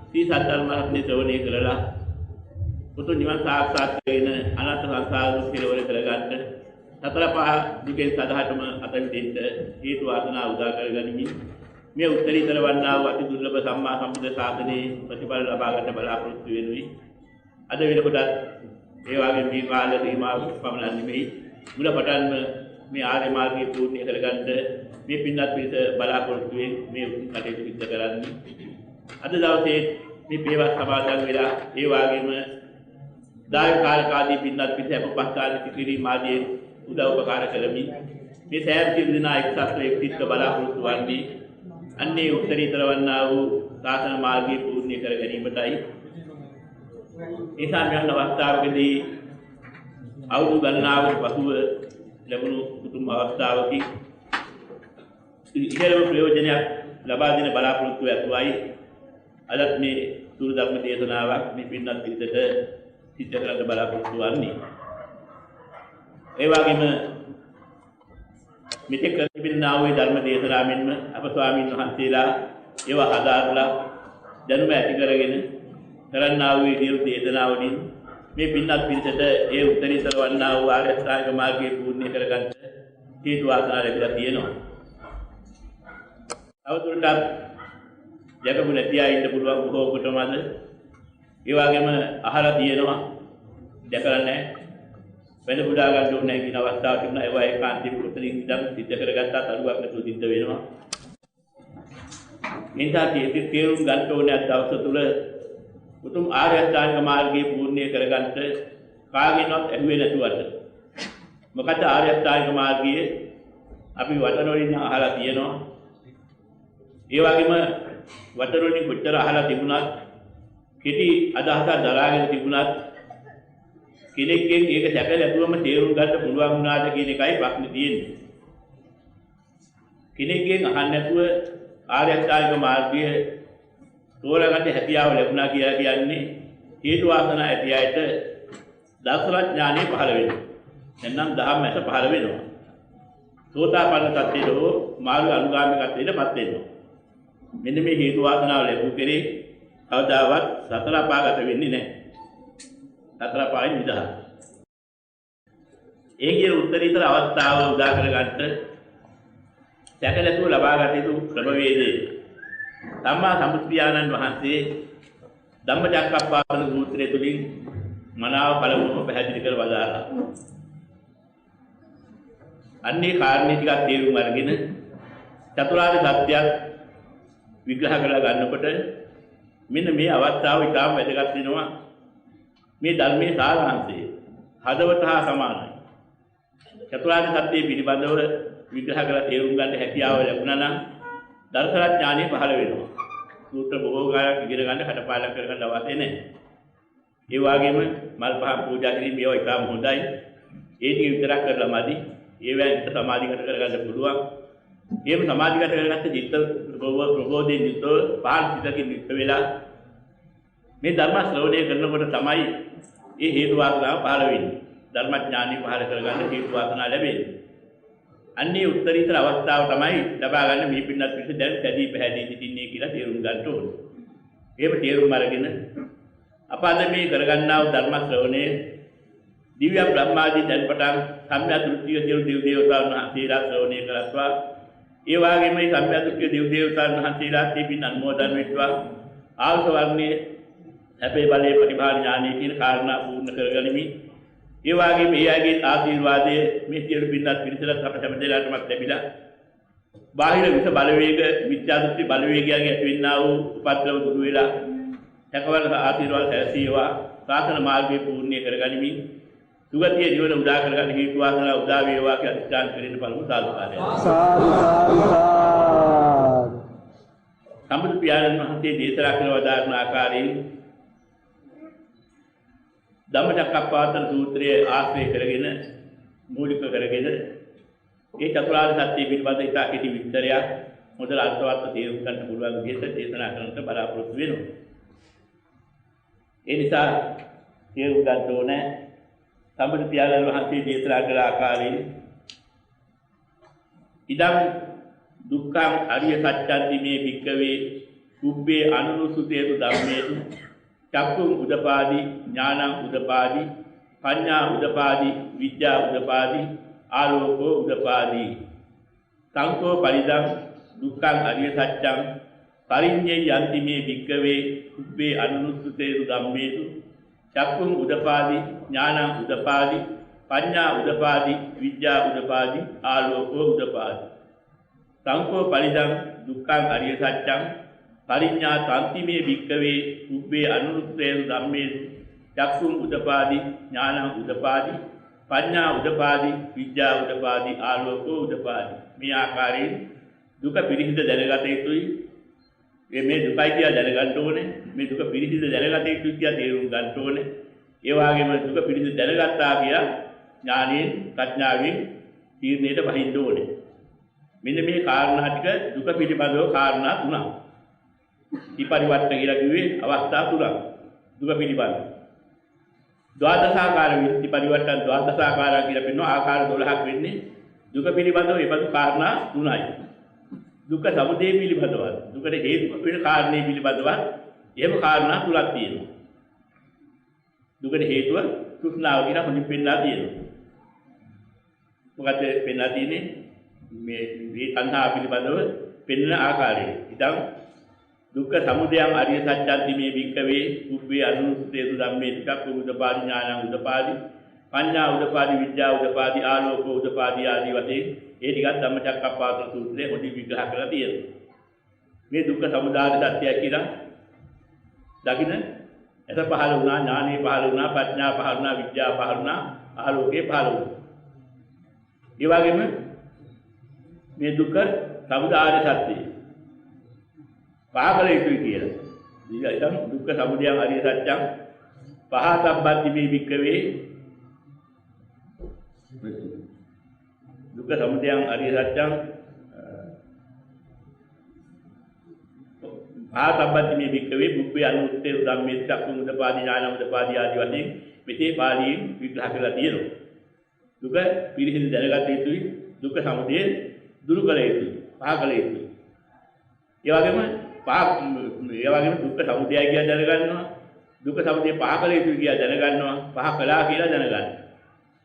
සීසත් ධර්මයේ ශ්‍රවණය කරලා උතුම් නිවන් සාක්ෂාත් කරගෙන අනන්ත සංසාර දුක් කෙලවර කරගන්න සතර පහ දුකෙන් සදාටම අත මිදෙන්න හේතු වාසනා උදා කරගනිමින් මේ උත්තරීතර වන්නා වූ අති දුර්ලභ සම්මා සම්බුද්ධ ශාසනයේ ප්‍රතිඵල ලබා ගන්න බලාපොරොත්තු වෙනුයි. අද වෙනකොට ඒ වගේ මේ කාල සීමාව පමණ නෙමෙයි මුල පටන්ම මේ ආර්ය මාර්ගයේ පූර්ණ කරගන්න මේ පින්වත් පිරිස බලාපොරොත්තු වෙන මේ කටයුතු සිදු කරන්නේ. අද දවසේ මේ පේවා සමාදන් වෙලා ඒ වගේම දායක කාර්යකාදී පින්වත් පිරිස අපපස්ථාන කිරීම ආදී උදව් උපකාර කරමින් මේ සෑම දිනා එක්සත් එක්තිත්ව බලාපොරොත්තු වන්නේ අන්නේ උත්තරීතර වන්නා වූ සාසන මාර්ගයේ පූර්ණ කර ගැනීමටයි. ඒසා යන අවස්ථාවකදී අවුරුදු ගණනාවක පසුව ලැබුණු උතුම් අවස්ථාවකදී ඉහළම ප්‍රයෝජනයක් ලබා දෙන බලාපොරොත්තු ඇතුවයි අදත් මේ සූර ධර්ම දේශනාවක් මේ පින්වත් පිරිසට සිද්ධ කරන්න බලාපොරොත්තු වන්නේ. ඒ වගේම මෙතෙක් තිබෙනා වූ ධර්ම දේශනා මෙන්ම අප ස්වාමීන් වහන්සේලා ඒවා හදාarලා දැනුම ඇති කරගෙන කරන්නා වූ සියලු දේශනා වලින් මේ පින්වත් පිරිසට ඒ උත්තරීතර වන්නා වූ ආර්ය අෂ්ටාංග මාර්ගයේ පූර්ණ කරගන්න හේතු වාසනා ලැබිලා තියෙනවා. අවතුරටත් යකපු නැති අය ඉන්න පුළුවන් බොහෝ කොටමද ඒ වගේම අහලා තියෙනවා දැකලා නැහැ වෙන බුදා ගන්න ඕනේ නැහැ කියන අවස්ථාවක් තිබුණා. ඒවා ඒකාන්තික උත්තරින් ඉඳන් සිද්ධ කරගත්තා තරුවක් නැතුව සිද්ධ වෙනවා. නිසා තේරුම් ගන්න ඕනේ දවස තුල උතුම් ආර්ය අෂ්ටාංග මාර්ගයේ පූර්ණ කරගන්න කාගෙන්වත් ඇහුවේ නැතුවට. මොකද ආර්ය අෂ්ටාංග මාර්ගයේ අපි වචන වලින් අහලා තියෙනවා. ඒ වගේම වචන වලින් කොච්චර අහලා තිබුණත් කෙටි අදහසක් දරාගෙන තිබුණත් කෙනෙක්ගෙන් ඒක සැක නැතුවම තේරුම් ගන්න පුළුවන් වුණාද කියන එකයි ප්‍රශ්නේ තියෙන්නේ. කෙනෙක්ගෙන් අහන්න නැතුව ආර්ය අෂ්ටාංග මාර්ගයේ තෝරගන්න හැකියාව ලැබුණා කියලා කියන්නේ හේතු වාසනා ඇති අයට දර්ශන ඥානෙ පහළ වෙනවා. එන්නම් දහම් ඇස පහළ වෙනවා. සෝතාපන්න තත්ත්වයට මාර්ග අනුගාමිකත්වයටපත් වෙනවා. මෙන්න මේ හේතු වාසනාව ලැබු කෙරේ කවදාවත් සතර අපාගත වෙන්නේ නැහැ. සතර අපායෙන් නිදහස්. ඒකේ උත්තරීතර අවස්ථාව උදා කරගන්න සැකලසුව ලබා ගත යුතු ක්‍රමවේදය සම්මා සම්බුද්ධයාණන් වහන්සේ ධම්මචක්කප්පවත්තන සූත්‍රය තුලින් මනාව පළමුවම පැහැදිලි කර වදාළා. අන්නේ කාරණේ ටිකක් තේරුම් අරගෙන චතුරාර්ය සත්‍යයක් විග්‍රහ කරලා ගන්නකොට මෙන්න මේ අවස්ථාව ඉතාම වැදගත් වෙනවා. මේ ධර්මයේ සාරාංශය හදවත හා සමානයි. චතුරාර්ය සත්‍ය පිළිබඳව විග්‍රහ කරලා තේරුම් ගන්න හැකියාව ලැබුණා නම් දර්ශන ඥානෙ පහළ වෙනවා. සූත්‍ර බොහෝ කාලයක් ඉගෙන ගන්න කටපාඩම් කරගන්න අවශ්‍ය නැහැ. ඒ වගේම මල් පහ පූජා කිරීම ඒවා ඉතාම හොඳයි. ඒ ටික විතරක් කරලා මදි. ඒවෙන් සමාධිගත කරගන්න පුළුවන්. එහෙම සමාධිගත කරගත්ත චිත්ත ප්‍රබෝධයෙන් යුක්තව පහන් සිතකින් යුක්ත වෙලා මේ ධර්ම ශ්‍රවණය කරනකොට තමයි මේ හේතු වාසනාව පහළ වෙන්නේ. ධර්ම ඥානෙ පහළ කරගන්න හේතු වාසනාව ලැබෙන්නේ. අන්නේ උත්තරීතර අවස්ථාව තමයි ලබා ගන්න මේ පින්නත් පිළිස දැන් සැදී පැහැදී සිටින්නේ කියලා තේරුම් ගන්න ඕනේ. එහෙම තේරුම් අරගෙන අපාද මේ කරගන්නා වූ ධර්ම ශ්‍රවණය දිව්‍ය බ්‍රහ්මාදී දැන් පටන් සම්‍යක් දෘෂ්ටිය සියලු දෙව් දේවතාවුන් වහන්සේලා ශ්‍රවණය කරත්වා. ඒ වගේම මේ සම්‍යක් දෘෂ්ටිය දෙව් දේවතාවුන් වහන්සේලා තිබින් අනුමෝදන් වෙත්වා. ආවස වර්ණයේ හැබේ බලයේ පරිභාර ඥානයේ කියන කාරණා පූර්ණ කරගනිමින් ඒ වගේම මේ ආගේ ආශිර්වාදයේ මේ සියලු පින්නත් පිරිසලත් අප හැම දෙනාටමත් ලැබිලා බාහිර විස බලවේග විද්‍යා දෘෂ්ටි බලවේගයන්ගේ ඇතිවෙනා වූ උපද්‍රව දුරු වෙලා සකවල ආශිර්වාද සැලසීවා සාසන මාර්ගයේ පූර්ණ කරගනිමින් සුගතිය ජීවන උදා කරගන්න හේතු වාසනා උදා වේවා කියලා අධිෂ්ඨාන කරගෙන බලමු සාදුකාරය. සාදු සාදු. සම්බුදු පියාණන් වහන්සේ දේශනා කරන වදාරන ආකාරයෙන් ධම්මචක්කප්පවත්තන සූත්‍රයේ ආශ්‍රය කරගෙන මූලික කරගෙන ඒ චතුරාර්ය සත්‍ය පිළිබඳ ඉතා කෙටි විස්තරයක් මොදල අර්ථවත් තේරුම් ගන්න පුළුවන් විදිහට දේශනා කරන්නට බලාපොරොත්තු වෙනවා. ඒ නිසා තේරුම් ගන්න ඕනේ සම්බුදු පියාණන් වහන්සේ දේශනා කළ ආකාරයෙන් ඉදම් දුක්ඛං අරිය සත්‍යන්ති මේ භික්ඛවේ උබ්බේ අනුසුතේතු ධම්මේසු චක්කුං උදපාදි ඥානං උදපාදි පඤ්ඤා උදපාදි විද්‍යා උදපාදි ආලෝකෝ උදපාදි සංකෝ පරිදං දුක්ඛං අරිය සත්‍යං පරිඤ්ඤේ යන්ති මේ වික්කවේ උබ්බේ අනුසුතේතු ධම්මේසු චක්කුං උදපාදි ඥානං උදපාදි පඤ්ඤා උදපාදි විද්‍යා උදපාදි ආලෝකෝ උදපාදි සංකෝ පරිදං දුක්ඛං අරිය සත්‍යං පරිඤ්ඤා තන්ති මේ වික්කවේ උබ්බේ අනුසුතේතු ධම්මේසු චක්කුං උදපාදි ඥානං උදපාදි පඤ්ඤා උදපාදි විද්‍යා උදපාදි ආලෝකෝ උදපාදි මේ ආකාරයෙන් දුක පිරිසිදු දැනගත යුතුයි මේ දුකයි කියලා දැනගන්න ඕනේ මේ දුක පිරිසිදු දැනගත යුතුයි කියලා තේරුම් ගන්න ඕනේ ඒ වගේම දුක පිරිසිදු දැනගත්තා කියලා ඥානයෙන් ප්‍රඥාවෙන් තීරණයට බහින්න ඕනේ මෙන්න මේ කාරණා ටික දුක පිළිබඳව කාරණා තුනක් විපරිවර්ත කියලා කිව්වේ අවස්ථා තුනක් දුක පිළිබඳව ද්වාදසාකාර විත්ති පරිවර්තන ද්වාදසාකාර කියලා පෙන්වන ආකාර 12ක් වෙන්නේ දුක පිළිබඳව ඒබඳු කාරණා තුනයි. දුක සමුදය පිළිබඳව දුකට හේතු වෙන කාරණේ පිළිබඳව එහෙම කාරණා තුනක් තියෙනවා. දුකට හේතුව තෘෂ්ණාව කියලා හොඳින් පෙන්නලා තියෙනවා. මොකද පෙන්නලා තියෙන්නේ මේ තණ්හා පිළිබඳව පෙන්වන ආකාරය. ඉතින් දුක්ඛ සමුදයං අරිය සත්‍යන්ති මේ වික්කවේ උබ්බේ අනුසුතේතු ධම්මේ චක්ඛු උදපාදි ඥානං උදපාදි පඤ්ඤා උදපාදි විද්‍යා උදපාදි ආලෝකෝ උදපාදි ආදී වශයෙන් ඒ ටිකත් ධම්මචක්කප්පවත්තන සූත්‍රයේ හොඳින් විග්‍රහ කරලා තියෙනවා. මේ දුක්ඛ සමුදය සත්‍යය කියලා දකින්න එත පහළ වුණා ඥානෙ පහළ වුණා ප්‍රඥා පහළ වුණා විද්‍යා පහළ වුණා ආලෝකේ පහළ වුණා. ඒ වගේම මේ දුක්ඛ සමුදය සත්‍යය පහකල යුතුයි කියලා. ඉතින් දුක්ඛ සමුදයං අරිය සත්‍යං පහතබ්බති මේ වික්කවේ දුක්ඛ සමුදයං අරිය සත්‍යං පහතබ්බති මේ වික්කවේ බුබ්බේ අනුත්තේ ධම්මේ චක්කුං උදපාදි ඥානං උදපාදි ආදී වශයෙන් මෙතේ පාළියෙන් විග්‍රහ කරලා තියෙනවා. දුක පිළිහිඳ දැනගත යුතුයි දුක්ඛ සමුදය දුරු කළ යුතුයි පහකල යුතුයි. ඒ වගේම දුක්ඛ සමුදය කියලා දැනගන්නවා දුක්ඛ සමුදය පහ කළ යුතුයි කියලා දැනගන්නවා පහ කළා කියලා දැනගන්නවා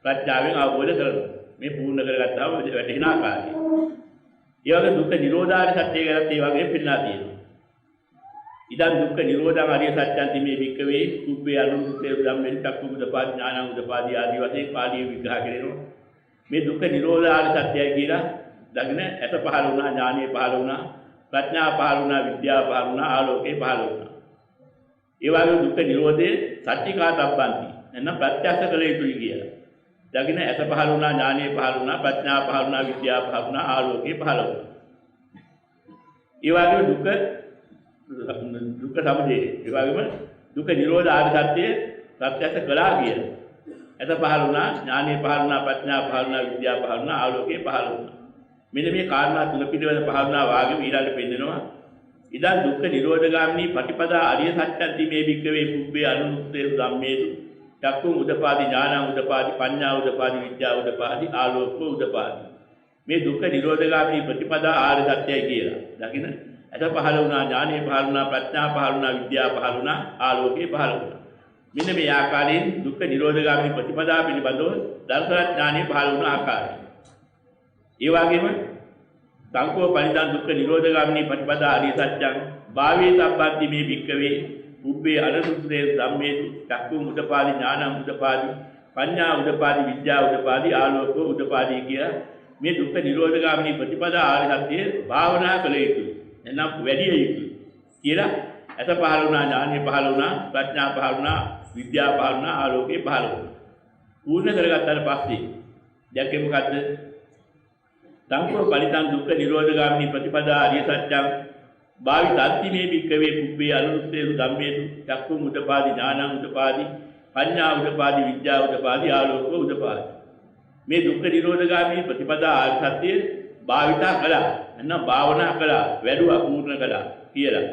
ප්‍රඥාවෙන් අවබෝධ කරගන්නවා මේ පූර්ණ කරගත්තාම වැටෙන ආකාරය. ඒ වගේ දුක්ඛ නිරෝධාරි සත්‍ය ගැනත් ඒ වගේ පෙන්නලා තියෙනවා. ඉදන් දුක්ඛ නිරෝධං අරිය සත්‍යන්ති මේ වික්කවේ උබ්බේ අනුසුතේ ධම්මෙන් චක්ඛු උදපාදි ඥානං උදපාදි ආදී වශයෙන් පාළිය විග්‍රහ කරනවා. මේ දුක්ඛ නිරෝධාරි සත්‍යය කියලා දකින්න ඇස පහළ වුණා ඥානෙ පහළ වුණා ප්‍රඥා පහළ වුණා විද්‍යාව පහළ වුණා ආලෝකේ පහළ වුණා. ඒ වගේ දුක්ඛ නිරෝධේ සත්‍චිකාතබ්බන්ති එන්න ප්‍රත්‍යක්ෂ කළ යුතුයි කියලා. දකින්න ඇස පහළ වුණා ඥානෙ පහළ වුණා ප්‍රඥා පහළ වුණා විද්‍යාව පහළ වුණා ආලෝකේ පහළ වුණා. ඒ වගේ දුක්ඛ සමුදය ඒ වගේම දුක්ඛ නිරෝධ ආර්ය සත්‍ය ප්‍රත්‍යක්ෂ කළා කියලා. ඇස පහළ වුණා ඥානෙ පහළ වුණා ප්‍රඥා පහළ වුණා විද්‍යාව පහළ වුණා ආලෝකේ පහළ වුණා. මෙන්න මේ කාරණා තුන පිළිවෙල පහළනා වාගේ ඊළඟට පෙන්නනවා. ඉදන් දුක්ඛ නිරෝධගාමිනී පටිපදා අරිය සත්‍යන්ති මේ වික්කවේ පුබ්බේ අනුමුත්තේ ධම්මේසු චක්කුං උදපාදි ඥානං උදපාදි පඤ්ඤා උදපාදි විද්‍යා උදපාදි ආලෝකෝ උදපාදි. මේ දුක්ඛ නිරෝධගාමිනී ප්‍රතිපදා ආර්ය සත්‍යයි කියලා. දකින්න ඇස පහළ වුණා ඥානෙ පහළ වුණා ප්‍රඥා පහළ වුණා විද්‍යාව පහළ වුණා ආලෝකේ පහළ වුණා. මෙන්න මේ ආකාරයෙන් දුක්ඛ නිරෝධගාමිනී ප්‍රතිපදා පිළිබඳව දර්ශන ඥානෙ පහළ වුණ ආකාරය. ඒ වගේම සංකෝ පරිදන් දුක්ඛ නිරෝධගාමිනී ප්‍රතිපදා ආදී සත්‍යං භාවේ සම්බන්ධි මේ වික්කවේ උබ්බේ අනුසුතේ ධම්මේසු චක්කුං උදපාදි ඥානං උදපාදි පඤ්ඤා උදපාදි විද්‍යා උදපාදි ආලෝකෝ උදපාදි කිය මේ දුක්ඛ නිරෝධගාමිනී ප්‍රතිපදා ආදී සත්‍යයේ භාවනා කළ යුතුයි. එනම් වැඩි යුතුයි කියලා ඇස පහළ වුණා ඥානෙ පහළ වුණා ප්‍රඥා පහළ වුණා විද්‍යා පහළ වුණා ආලෝකේ පහළ වුණා. පූර්ණ කරගත්තාට පස්සේ දැක්කේ මොකද්ද? සංකෝ පරිතං දුක්ඛ නිරෝධගාමිනී ප්‍රතිපදා ආර්ය සත්‍යං භාවිතන්ති මේ වික්කවේ පුබ්බේ අනුත්තේසු ධම්මේසු චක්කුං උදපාදි ඥානං උදපාදි පඤ්ඤා උදපාදි විද්‍යා උදපාදි ආලෝකෝ උදපාදි. මේ දුක්ඛ නිරෝධගාමිනී ප්‍රතිපදා ආර්ය සත්‍ය භාවිතා කළා එන්න භාවනා කළා වැඩුවා පූර්ණ කළා කියලා.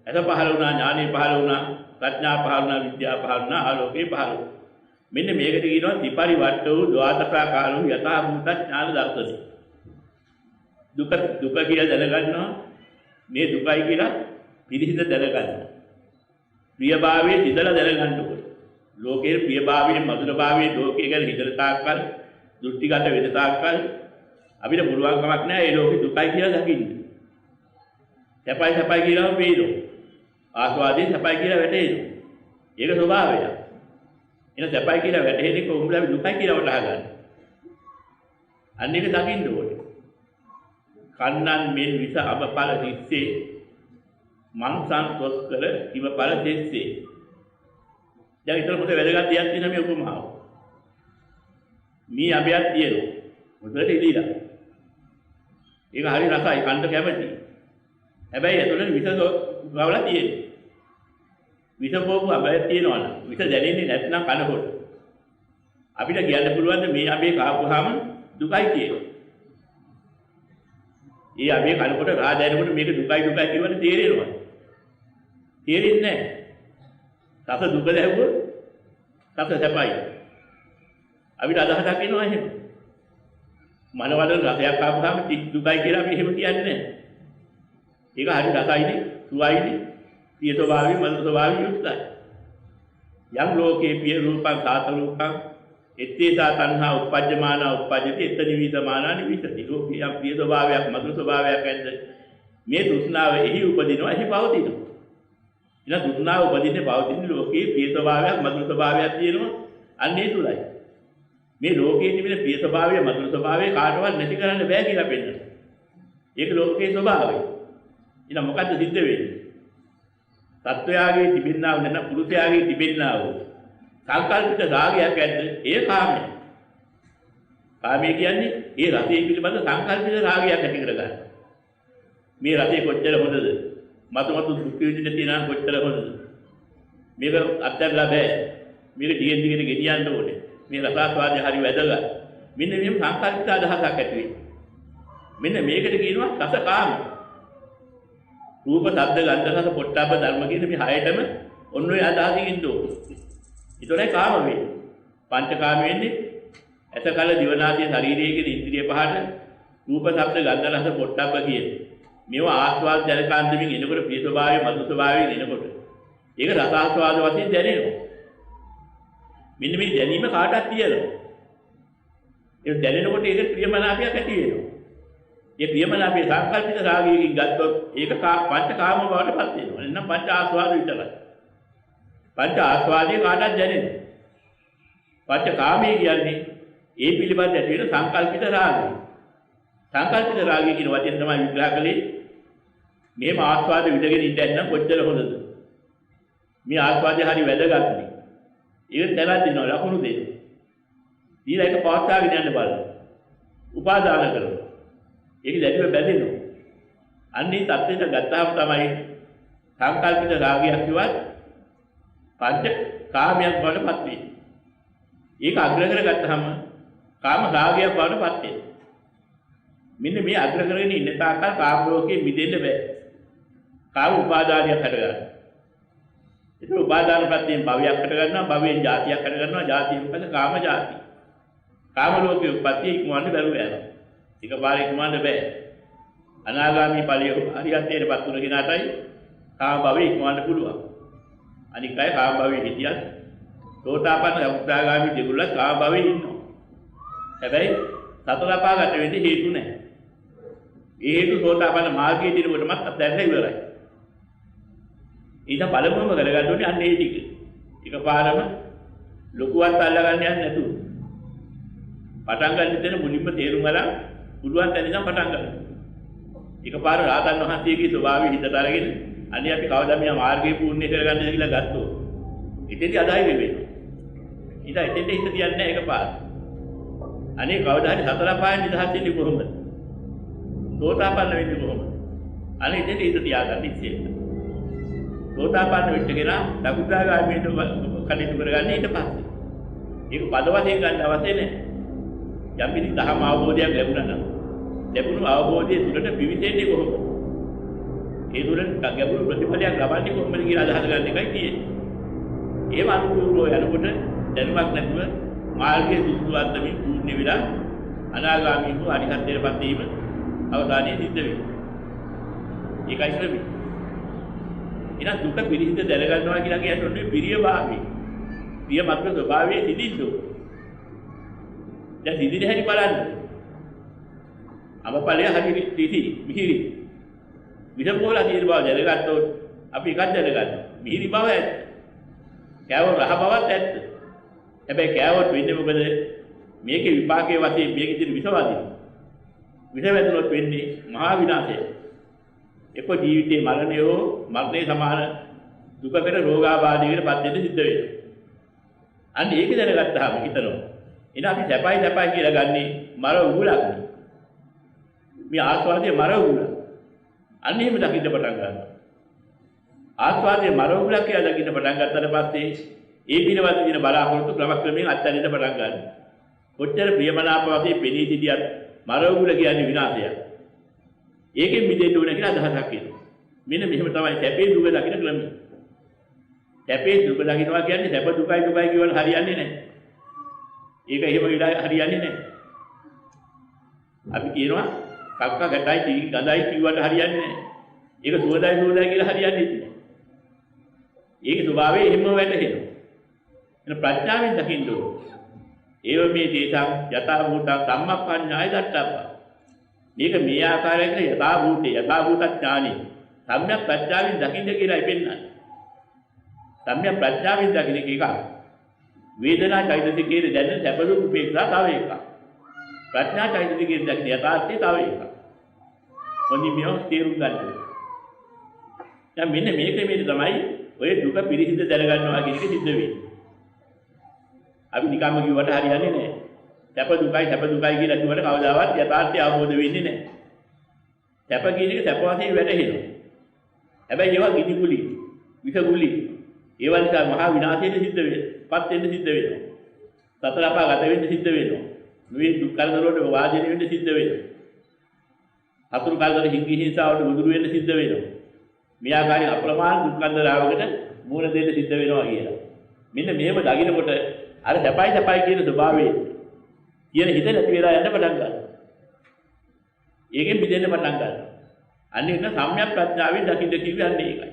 එත පහළ වුණා ඥානෙ පහළ වුණා ප්‍රඥා පහළ වුණා විද්‍යා පහළ වුණා ආලෝකේ පහළ වුණා. මෙන්න මේකට කියනවා ත්‍රිපරිවර්ත වූ ද්වාදසාකාර වූ යථා භූත ඥාන දර්ශනය. දුක කියලා දැනගන්නවා මේ දුකයි කියලා පිළිසිඳ දැනගන්න. ප්‍රියභාවයේ සිතලා දැනගන්න ඕනේ. ලෝකයේ ප්‍රියභාවයේ මధుරභාවයේ ලෝකයේ ගැන හිතන තාක්කල් දෘෂ්ටිගත වෙන තාක්කල් අපිට පුළුවන් කමක් නැහැ ඒ ලෝකෙ දුකයි කියලා දකින්න. සැපයි සැපයි කියලාම පේනවා. ආස්වාදයෙන් සැපයි කියලා වැටහෙනවා. ඒක ස්වභාවය. එන සැපයි කියලා වැටහෙන්නේ කොහොමද අපි දුකයි කියලා වටහා ගන්න. අන්න ඒක දකින්න ඕනේ. කන්නන් මෙන් විස අබපල දිස්සේ මන්සන් තොස් කර ඉවපල දෙස්සේ. දැන් ඊතර පොතේ වැදගත් දෙයක් තියෙනවා මේ උපමාව. මේ අබයක් තියෙනවා. මොකද ඉදීලා. ඒක හරි රසයි කන්න කැමති. හැබැයි ඇතුළේ විස ගවලා තියෙනවා. විස පොපු අබයක් තියෙනවා නම් විස දැනෙන්නේ නැත්නම් කනකොට අපිට කියන්න පුළුවන් මේ අබේ කාපුවාම දුකයි කියලා. ඒ අබේ කනකොට රා දැනෙනකොට මේක දුකයි දුකයි කියවන තේරෙනවා. තේරෙන්නේ නැහැ. රස දුක දැහුවොත් රස සැපයි. අපිට අදහසක් එනවා එහෙම. මනවල රසයක් ආපුවාම දුකයි කියලා අපි එහෙම කියන්නේ නැහැ. ඒක හරි රසයිනේ, සුවයිනේ, පිය ස්වභාවය, මන ස්වභාවය යුක්තයි. යම් ලෝකේ පිය රූපං සාත රූපං එත්තේසා තණ්හා උපජ්ජමාන උපජ්ජති එත නිවිතමානා නිවිතති. ලෝකේ යම් පිය ස්වභාවයක්, මధుර ස්වභාවයක් ඇද්ද මේ තෘෂ්ණාව එහි උපදිනවා, එහි පවතිනවා. එන තෘෂ්ණාව උපදින්නේ පවතින ලෝකේ පිය ස්වභාවයක්, මధుර ස්වභාවයක් තියෙනවා. අන්නේ තුලයි. මේ ලෝකයේ තිබෙන පිය ස්වභාවය, මధుර ස්වභාවය කාටවත් නැති කරන්න බෑ කියලා පෙන්නනවා. ඒක ලෝකයේ ස්වභාවය. ඊට මොකද්ද සිද්ධ වෙන්නේ? සත්වයාගේ තිබෙනා වූ නැත්නම් පුරුෂයාගේ තිබෙනා වූ සංකල්පිත රාගයක් ඇද්ද? ඒ කාමය. කාමය කියන්නේ ඒ රසය පිළිබඳ සංකල්පිත රාගයක් ඇති කරගන්න. මේ රසය කොච්චර හොඳද? මතු දුක් විඳින්න තියෙනවා කොච්චර හොඳද? මේක අත්දැකලා බෑ. මේක දිගින් දිගට ගෙනියන්න ඕනේ. මේ රසාස්වාදය හරි වැදගත්. මෙන්න මේ සංකල්පිත අදහසක් ඇති වෙන්නේ. මෙන්න මේකට කියනවා රස කාම. රූප, ශබ්ද, ගන්ධ, රස, පොට්ටබ්බ ධර්ම කියන මේ හයටම ඔන්න ඔය අදහසින් ඉන්න ඕනේ. ඒතරයි කාම වෙන්නේ. පංචකාම වෙන්නේ ඇස කල දිවනාසය ශරීරයේ කියන ඉන්ද්‍රිය පහට රූප, ශබ්ද, ගන්ධ, රස, පොට්ටබ්බ කියන මේවා ආස්වාද ජනකාන්තමින් එනකොට ප්‍රිය ස්වභාවය, මధుර ස්වභාවයෙන් එනකොට ඒක රස ආස්වාද වශයෙන් දැනෙනවා. මෙන්න මේ දැනීම කාටවත් තියෙනවා. ඒ දැනෙනකොට ඒක ප්‍රියමනාපයක් ඇති වෙනවා. ඒ ප්‍රියමනාපයේ සංකල්පිත රාගයෙන් ගත්තොත් ඒක පංචකාම බවට පත් වෙනවා. එන්න පංච ආස්වාද විතරයි. පංච ආස්වාදයේ කාටවත් දැනෙනවා. පංචකාමයේ කියන්නේ ඒ පිළිබඳ ඇති වෙන සංකල්පිත රාගය. සංකල්පිත රාගය කියන වචනේ තමයි විග්‍රහ කළේ. මේම ආස්වාද විදගෙන ඉඳන් නම් කොච්චර හොඳද? මේ ආස්වාදය හරි වැදගත් නේ. ඒක දැනගන්න දෙනවා ලකුණු දෙන්න. ඊළඟ එක පවත්වාගෙන යන්න බලන්න. උපාදාන කරනවා. ඒක දැඩිව බැඳෙනවා. අන්නේ தත්ත්වයට ගත්තාම තමයි සංකල්පිත රාගයක් කිව්වත් පංච කාමයක් බවට පත් වෙන්නේ. ඒක අග්‍ර කරගත්තාම කාම රාගයක් බවට පත් වෙනවා. මෙන්න මේ අග්‍ර කරගෙන ඉන්න තාක්කල් කාම ලෝකෙ මිදෙන්න බෑ. කාම උපාදානයක් හටගන්නවා. ඒක උපාදාන ප්‍රත්‍යයෙන් භවයක් හට ගන්නවා, භවයෙන් ජාතියක් හට ගන්නවා, ජාතියෙන් පස්සේ කාම ජාති. කාම ලෝකයේ උප්පත්ති ඉක්මවන්න බැරුව යනවා. එකපාරේ ඉක්මවන්න බෑ. අනාගාමී ඵලයේ අරියත්යටපත් වුණ කෙනාටයි කාම භවෙ ඉක්මවන්න පුළුවන්. අනික අය කාම භවෙ හිටියත් සෝතාපන්න උත්සාහගාමී දෙගොල්ල කාම භවෙ ඉන්නවා. හැබැයි සතර අපාගත වෙන්නේ හේතු නැහැ. ඒ හේතු සෝතාපන්න මාර්ගයේ දිනකොටමත් අත්හැරලා ඉවරයි. ඊට පළමුවම කරගන්න ඕනේ අන්න ඒ ටික. එකපාරම ලොකුවත් අල්ලගන්න යන්නේ නැතුව. පටන් ගන්න දෙන මුලින්ම තේරුම් ගන්න පුළුවන් තැන ඉඳන් පටන් ගන්න. එකපාර රාතන් වහන්සේගේ ස්වභාවය හිතට අරගෙන අනේ අපි කවදා මේ මාර්ගය පූර්ණ කරගන්නද කියලා ගත්තොත්. ඉතින්දි අදායි වෙන්නේ. ඊට එතෙන්ට හිත තියන්නේ නැහැ එකපාර. අනේ කවදා හරි සතර පායන් නිදහස් වෙන්නේ කොහොමද? සෝතාපන්න වෙන්නේ කොහොමද? අනේ එතෙන්ට හිත තියාගන්න ඉස්සෙල්ලා. සෝතාපන්න වෙච්ච කෙනා දකුණාගාමීට කටයුතු කරගන්නේ ඊට පස්සේ. ඒක පද වශයෙන් ගන්න අවශ්‍ය නැහැ. යම් කිසි ධර්ම අවබෝධයක් ලැබුණා නම් ලැබුණු අවබෝධයේ තුලට පිවිසෙන්නේ කොහොමද? ඒ තුලට ගැඹුරු ප්‍රතිඵලයක් ලබන්නේ කොහොමද කියලා අදහස ගන්න එකයි තියෙන්නේ. ඒව අනුකූලව යනකොට දැනුමක් නැතුව මාර්ගයේ සුසුවන්තමින් පූර්ණ විලා අනාගාමී වූ අරිහත්ත්වයටපත් වීම අවසානයේ සිද්ධ වෙනවා. ඒකයි ශ්‍රමී. එහෙනම් දුක පිරිසිදු දැනගන්නවා කියලා කියන්නේ පිරියභාවය. පිය මත්ව ස්වභාවයේ සිටින්න. දැන් සිටින හැටි බලන්න. අමපලය හරි තිසි මිහිරි. විදපෝලා තියෙන බව දැනගත්තොත් අපි එකක් දැනගන්නවා. මිහිරි බව ඇත්ත. කෑවොත් රහ බවත් ඇත්ත. හැබැයි කෑවොත් වෙන්නේ මොකද? මේකේ විපාකයේ වශයෙන් මේකේ තියෙන විසවාදී. විස වැදුනොත් වෙන්නේ මහා විනාශය. එක්ක ජීවිතේ මරණය හෝ මරණය සමාන දුකකට රෝගාබාධයකට පත් වෙන්න සිද්ධ වෙනවා. අන්න ඒක දැනගත්තාම හිතනවා. එන අපි සැපයි කියලා ගන්නේ මර උගුලක්. මේ ආස්වාදයේ මර උගුල. අන්න එහෙම දකින්න පටන් ගන්නවා. ආස්වාදයේ මර උගුලක් කියලා දකින්න පටන් ගත්තට පස්සේ ඒ පිළිවෙත දින බලාපොරොත්තු ක්‍රමක්‍රමයෙන් අත්හැරෙන්න පටන් ගන්නවා. කොච්චර ප්‍රියමනාප වශයෙන් පෙනී සිටියත් මර උගුල කියන්නේ විනාශයක්. ඒකෙන් මිදෙන්න ඕන කියලා අදහසක් එනවා. මෙන්න මෙහෙම තමයි සැපේ දුක දකින්න ක්‍රමය. සැපේ දුක දකින්නවා කියන්නේ සැප දුකයි කියවල හරියන්නේ නැහැ. ඒක එහෙම විලා හරියන්නේ නැහැ. අපි කියනවා කක්ක ගැටයි ගඳයි කිව්වට හරියන්නේ නැහැ. ඒක සුවදයි කියලා හරියන්නේ නැහැ. ඒකේ ස්වභාවය එහෙම වැටහෙනවා. එන ප්‍රඥාවෙන් දකින්න ඕන. ඒව මේ දේශං යථා භූතං සම්මප්පඤ්ඤාය දත්තප්පා. මේක මේ ආකාරයකට යථා භූත ඥානෙ සම්‍යක් ප්‍රඥාවෙන් දකින්න කියලායි පෙන්නන්නේ. සම්‍යක් ප්‍රඥාවෙන් දකින්න එක වේදනා චෛතසිකයේ දැනෙන සැප දුක් උපේක්ෂා තව එකක්. ප්‍රඥා චෛතසිකයේ දකින්න යථාර්ථය තව එකක්. මොනින් මෙව තේරුම් ගන්න. දැන් මෙන්න මේක තමයි ඔය දුක පිළිසිඳ දැනගන්නවා කියන එක සිද්ධ වෙන්නේ. අපි නිකම්ම කිව්වට හරියන්නේ නැහැ. සැප දුකයි කියලා කිව්වට කවදාවත් යථාර්ථය අවබෝධ වෙන්නේ නැහැ. සැප කියන එක සැප වශයෙන් වැටහෙනවා. හැබැයි ඒවා ගිනිගුලි, විසගුලි. ඒවා නිසා මහා විනාශයට සිද්ධ වෙනවා. පත් වෙන්න සිද්ධ වෙනවා. සතර අපා ගත වෙන්න සිද්ධ වෙනවා. මේ දුක් කරදර වලට වාදින වෙන්න සිද්ධ වෙනවා. අතුරු කරදර හිංසාවට උදුරු වෙන්න සිද්ධ වෙනවා. මේ ආකාරයෙන් අප්‍රමාණ දුක් කරදරාවකට මූණ දෙන්න සිද්ධ වෙනවා කියලා. මෙන්න මෙහෙම දකින්නකොට අර සැපයි කියන ස්වභාවයේ කියන හිත නැති වෙලා යන්න පටන් ගන්නවා. ඒකෙන් මිදෙන්න පටන් ගන්නවා. අන්නේ ඉන්න සම්‍යක් ප්‍රඥාවෙන් දකින්න කිව්වේ අන්නේ ඒකයි.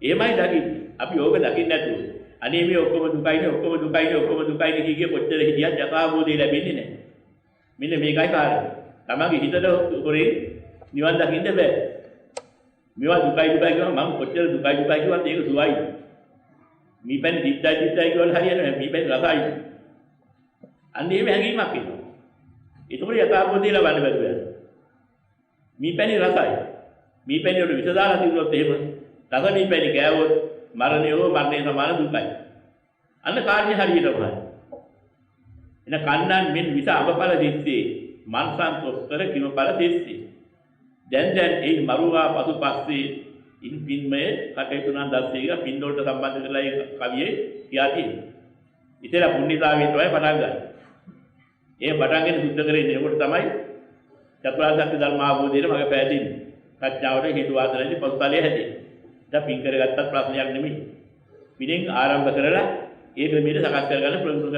එහෙමයි දකින්නේ. අපි ඕක දකින්න නැතුව අනේ මේ ඔක්කොම දුකයිනේ කිය කොච්චර හිටියත් යථාභූතය ලැබෙන්නේ නැහැ. මෙන්න මේකයි කාරණය. තමන්ගේ හිතට හොරේ නිවන් දකින්න බෑ. මේවා දුකයි කියනවා මම කොච්චර දුකයි කිව්වත් ඒක සුවයි. මීපැන් දිත්තයි කියවල හරියන්නේ නැහැ. මීපැන් රසයි. අන්න ඒ හැඟීමක් එනවා. ඒකෝර යථාභූතය ලබන්න බැරුව යනවා. මීපැණි රසයි. මීපැණි වල විස දාලා තිබුණොත් එහෙම රස මීපැණි කෑවොත් මරණය සමාන දුකයි. අන්න කාර්ය හරියටමයි. එන කන්නන් මෙන් විස අබපල දිස්සේ මන්සන්තොස්තර කිමපල දිස්සේ. දැන් ඒ මරුවා පසුපස්සේ ඉන් පින්මය කටයුතු නම් දැස්සේ කියලා පින් වලට සම්බන්ධ කරලා ඒ කවියේ කියා තියෙනවා. ඉතලා පුණ්‍යතාවයෙන් තමයි පටන් ගන්න. ඒ පටන්ගෙන සුද්ධ කරගෙන එනකොට තමයි චතුරාර්ය සත්‍ය ධර්ම අවබෝධයට මඟ පෑදෙන්නේ. ප්‍රඥාවට හේතු වාසනාවේ පසුතලයේ හැදෙන්නේ. දැන් පින් කරගත්තත් ප්‍රශ්නයක් නෙමෙයි. පිනෙන් ආරම්භ කරලා ඒ ක්‍රමයට සකස් කරගන්න පුරුදු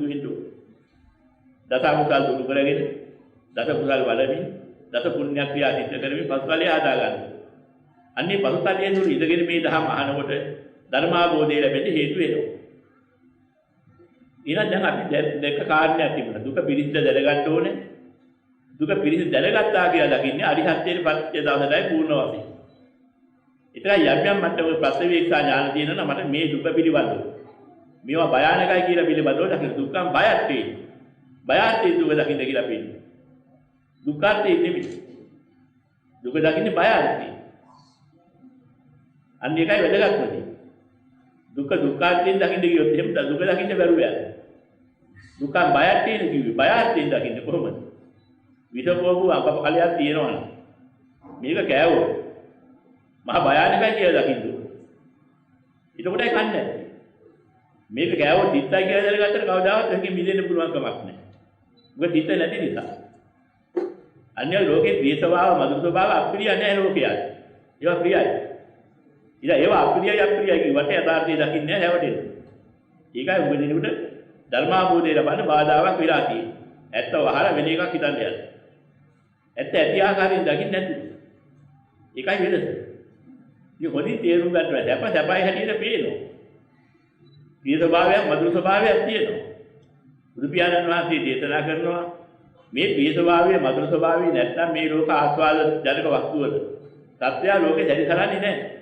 වෙන්න ඕනේ. දස අකුසල් දුරු කරගෙන දස කුසල් වලමින් දස පුණ්‍ය ක්‍රියා සිද්ධ කරමින් පසුතලයේ හදා ගන්න. අන්නේ පසුතලයේ දුරු ඉඳගෙන මේ දහම අහනකොට ධර්මාභෝධය ලැබෙන්න හේතු වෙනවා. ඊළඟ දැන් අපි දෙක කාරණයක් තිබුණා. දුක පිළිසිඳ දැනගන්න ඕනේ. දුක පිළිසිඳ දැනගත්තා කියලා දකින්නේ අරිහත්ත්වයට පත්‍ය දවසටයි පූර්ණ වශයෙන්. ඒතරයි යම් මට්ටමක ප්‍රත්‍යවේක්ෂා ඥාන තියෙනවා මට මේ දුක පිළිබඳව. මේවා භයානකයි කියලා පිළිබඳව දකින්න දුක්ඛම් බයක් තියෙනවා. බයත් දුක දකින්න කියලා පෙන්නනවා. දුක්ඛාර්ථය නෙමෙයි. දුක දකින්නේ බයයි. අන්න ඒකයි වැදගත්ම දේ. දුක්ඛාර්ථයෙන් දකින්න කියොත් එහෙම දුක දකින්න බැරුව යනවා. දුක්ඛම් බයක් තියෙන කිව්වේ බයත් දකින්න කොහොමද? විසපෝපු අපකලියක් තියෙනවනේ. මේක කෑවොත් මහා භයානකයි කියලා දකින්න ඕනේ. එතකොටයි කන්නේ. මේක කෑවොත් දිත්තයි කියලා දැනගත්තට කවදාවත් එකකින් මිදෙන්න පුළුවන් කමක් නැහැ. මොකද දිත්ත නැති නිසා. අන්‍ය ලෝකේ ප්‍රිය ස්වභාව මధుර ස්වභාව අප්‍රිය නැහැ ලෝකයට. ඒවා ප්‍රියයි. ඉතින් ඒවා අප්‍රියයි කිව්වට යථාර්ථය දකින්නේ නැහැ හැවටෙන්නේ. ඒකයි උගදිනුට ධර්මාභෝධය ලබන්න බාධාවක් වෙලා තියෙන්නේ. ඇත්ත වහලා වෙන එකක් හිතන්න යනවා. ඇත්ත ඇති ආකාරයෙන් දකින්න නැතුව. ඒකයි වෙනස. මේ හොඳින් තේරුම් ගන්න ඕනේ. සැපයි හැටියට පේනවා. ප්‍රිය ස්වභාවයක් මధుර ස්වභාවයක් තියෙනවා. බුදු පියාණන් වහන්සේ දේශනා කරනවා මේ ප්‍රිය ස්වභාවය මధుර ස්වභාවය නැත්නම් මේ ලෝක ආස්වාද ජනක වස්තුවල සත්‍යය ලෝකේ දැරිසරන්නේ නැහැ.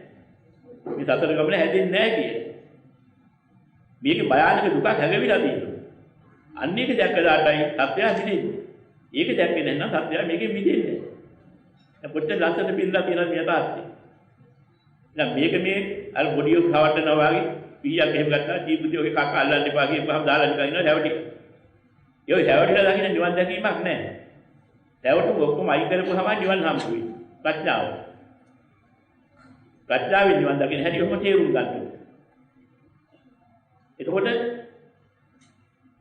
මේ සතර ගමන හැදෙන්නේ නැහැ කිය. මේක භයානක දුකක් හැඟවිලා තියෙනවා. අන්න ඒක දැක්කලාටයි සත්‍යය හිතෙන්නේ. ඒක දැක්කේ නැත්නම් සත්‍යය මේකෙන් මිදෙන්නේ නැහැ. කොච්චර ලස්සන පිළිලා තියෙනවද මේ තාත්තේ. දැන් මේක මේ අර බොඩිය කවටනවා වගේ පීයක් එහෙම ගත්තා ජීවිතේ ඔගේ කක්ක අල්ලන්න එපා කියපුවාම දාලා නිකන් ඉන්නවා හැවටික. ඒ හැවටිලා දකින්න නිවන් දැකීමක් නැහැ. හැවටු ඔක්කොම අයින් කරපුවාම නිවන් හම්බ වෙයි. ප්‍රඥාව. ප්‍රඥාවෙන් නිවන් දකින්න හැටි ඔක්කොම තේරුම් ගන්න ඕනේ. එතකොට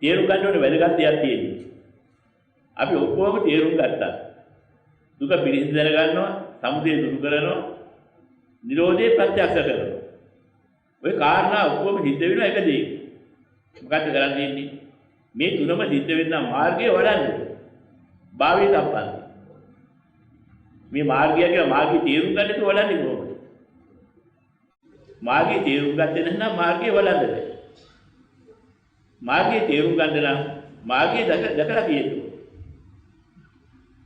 තේරුම් ගන්න ඕනේ වැදගත් දෙයක් තියෙනවා. අපි ඔක්කොම තේරුම් ගත්තා. දුක පිළිසිඳ දැනගන්නවා, සමුදය දුරු කරනවා, නිරෝධය ප්‍රත්‍යක්ෂ කරනවා. ඔය කාරණා ඔක්කොම සිද්ධ වෙනවා එක දෙයක. මොකද්ද කරන්න තියෙන්නේ? මේ තුනම සිද්ධ වෙන්න මාර්ගය වඩන්න. භාවයේ තප්පන්න. මේ මාර්ගය කියලා මාර්ගය තේරුම් ගන්නට වඩන්නේ කොහොමද? මාර්ගය තේරුම් ගත්තේ නැත්නම් මාර්ගය වඩන්න බැහැ. මාර්ගය තේරුම් ගන්න නම් මාර්ගය දැකලා තියෙන්න.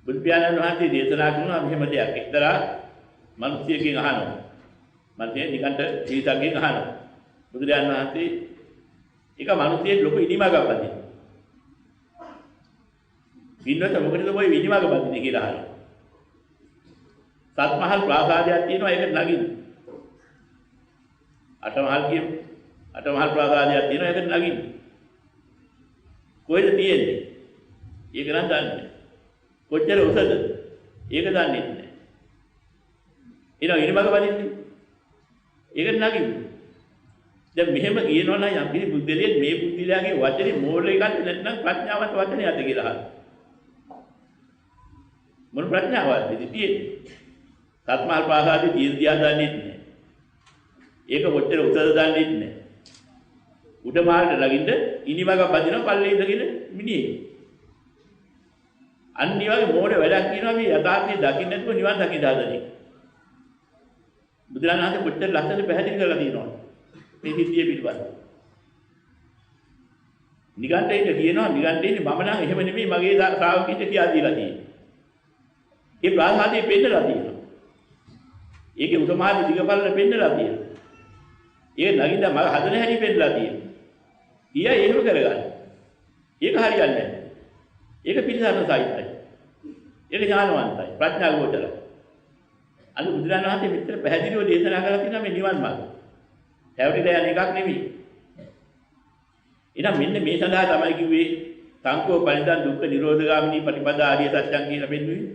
බුදු පියාණන් වහන්සේ දේශනා කරනවා මෙහෙම දෙයක්. එක්තරා මිනිසෙක්ගෙන් අහනවා. මන්සේ නිකන්ට ජීවිතයෙන් අහනවා. බුදුරජාණන් වහන්සේ එක මිනිසෙක් ලොකු ඉනිමගක් බඳිනවා. පින්නත මොකටද ඔය ඉනිමග බඳින්නේ කියලා අහනවා. සත්මහල් ප්‍රාසාදයක් තියෙනවා ඒකට නගින්න. අටමහල් කියමු. අටමහල් ප්‍රාසාදයක් තියෙනවා ඒකට නගින්න. කොහෙද තියෙන්නේ? ඒක නම් දන්නේ නැහැ. කොච්චර උසද? ඒක දන්නේ නැහැ. ඊළඟ ඉනිමග බඳින්නේ ඒකට නගින්න. දැන් මෙහෙම කියනවා නම් යම් කිසි බුද්ධලියෙත් මේ බුද්ධිලයාගේ වචනේ මෝඩ එකක් නැත්නම් ප්‍රඥාවන්ත වචනයක්ද කියලා අහනවා. මොන ප්‍රඥාවක්ද තියෙන්නේ? සත්මහල් ප්‍රාසාදයේ තියෙන දිහා දන්නේ නැහැ. ඒක කොච්චර උසද දන්නේ නැහැ. උඩ මාළට ළඟින්ද ඉනිමග බඳිනවා පල්ලේ ඉඳගෙන මිනිහෙක්. අන්න ඒ වගේ මෝඩ වැඩක් කියනවා මේ යථාර්ථය දකින්න නැතුව නිවන් දකින්න හදන්නේ. බුදුරජාණන් වහන්සේ කොච්චර ලස්සන පැහැදිලි කරලා තියෙනවා මේ සිද්ධිය පිළිබඳව. නිගණ්ඨයින්ට කියනවා නිගණ්ඨයින් මම නම් එහෙම නෙමෙයි මගේ ශ්‍රාවකීන්ට කියා දීලා තියෙන්නේ. ඒ ප්‍රාසාදයේ පෙන්නලා තියෙනවා. ඒකේ උසමාදී දිගපල්ල පෙන්නලා තියෙනවා. ඒ නගින්න මම හදන හැටි පෙන්නලා තියෙනවා. ඊය එහෙම කරගන්න. ඒක හරියන්නේ නැහැ. ඒක පිළිසරණ සාහිත්‍යයි. ඒක ඥානවන්තයි. ප්‍රඥා ගෝචරයි. අද බුදුරජාණන් වහන්සේ මෙතන පැහැදිලිව දේශනා කරලා තියෙනවා මේ නිවන් මාර්ගය. හැවටිලා යන එකක් නෙමෙයි. එහෙනම් මෙන්න මේ සඳහා තමයි කිව්වේ සංකෝ පරිදන් දුක්ඛ නිරෝධගාමිනී පටිපදා ආර්ය සත්‍යං කියලා පෙන්වුවේ.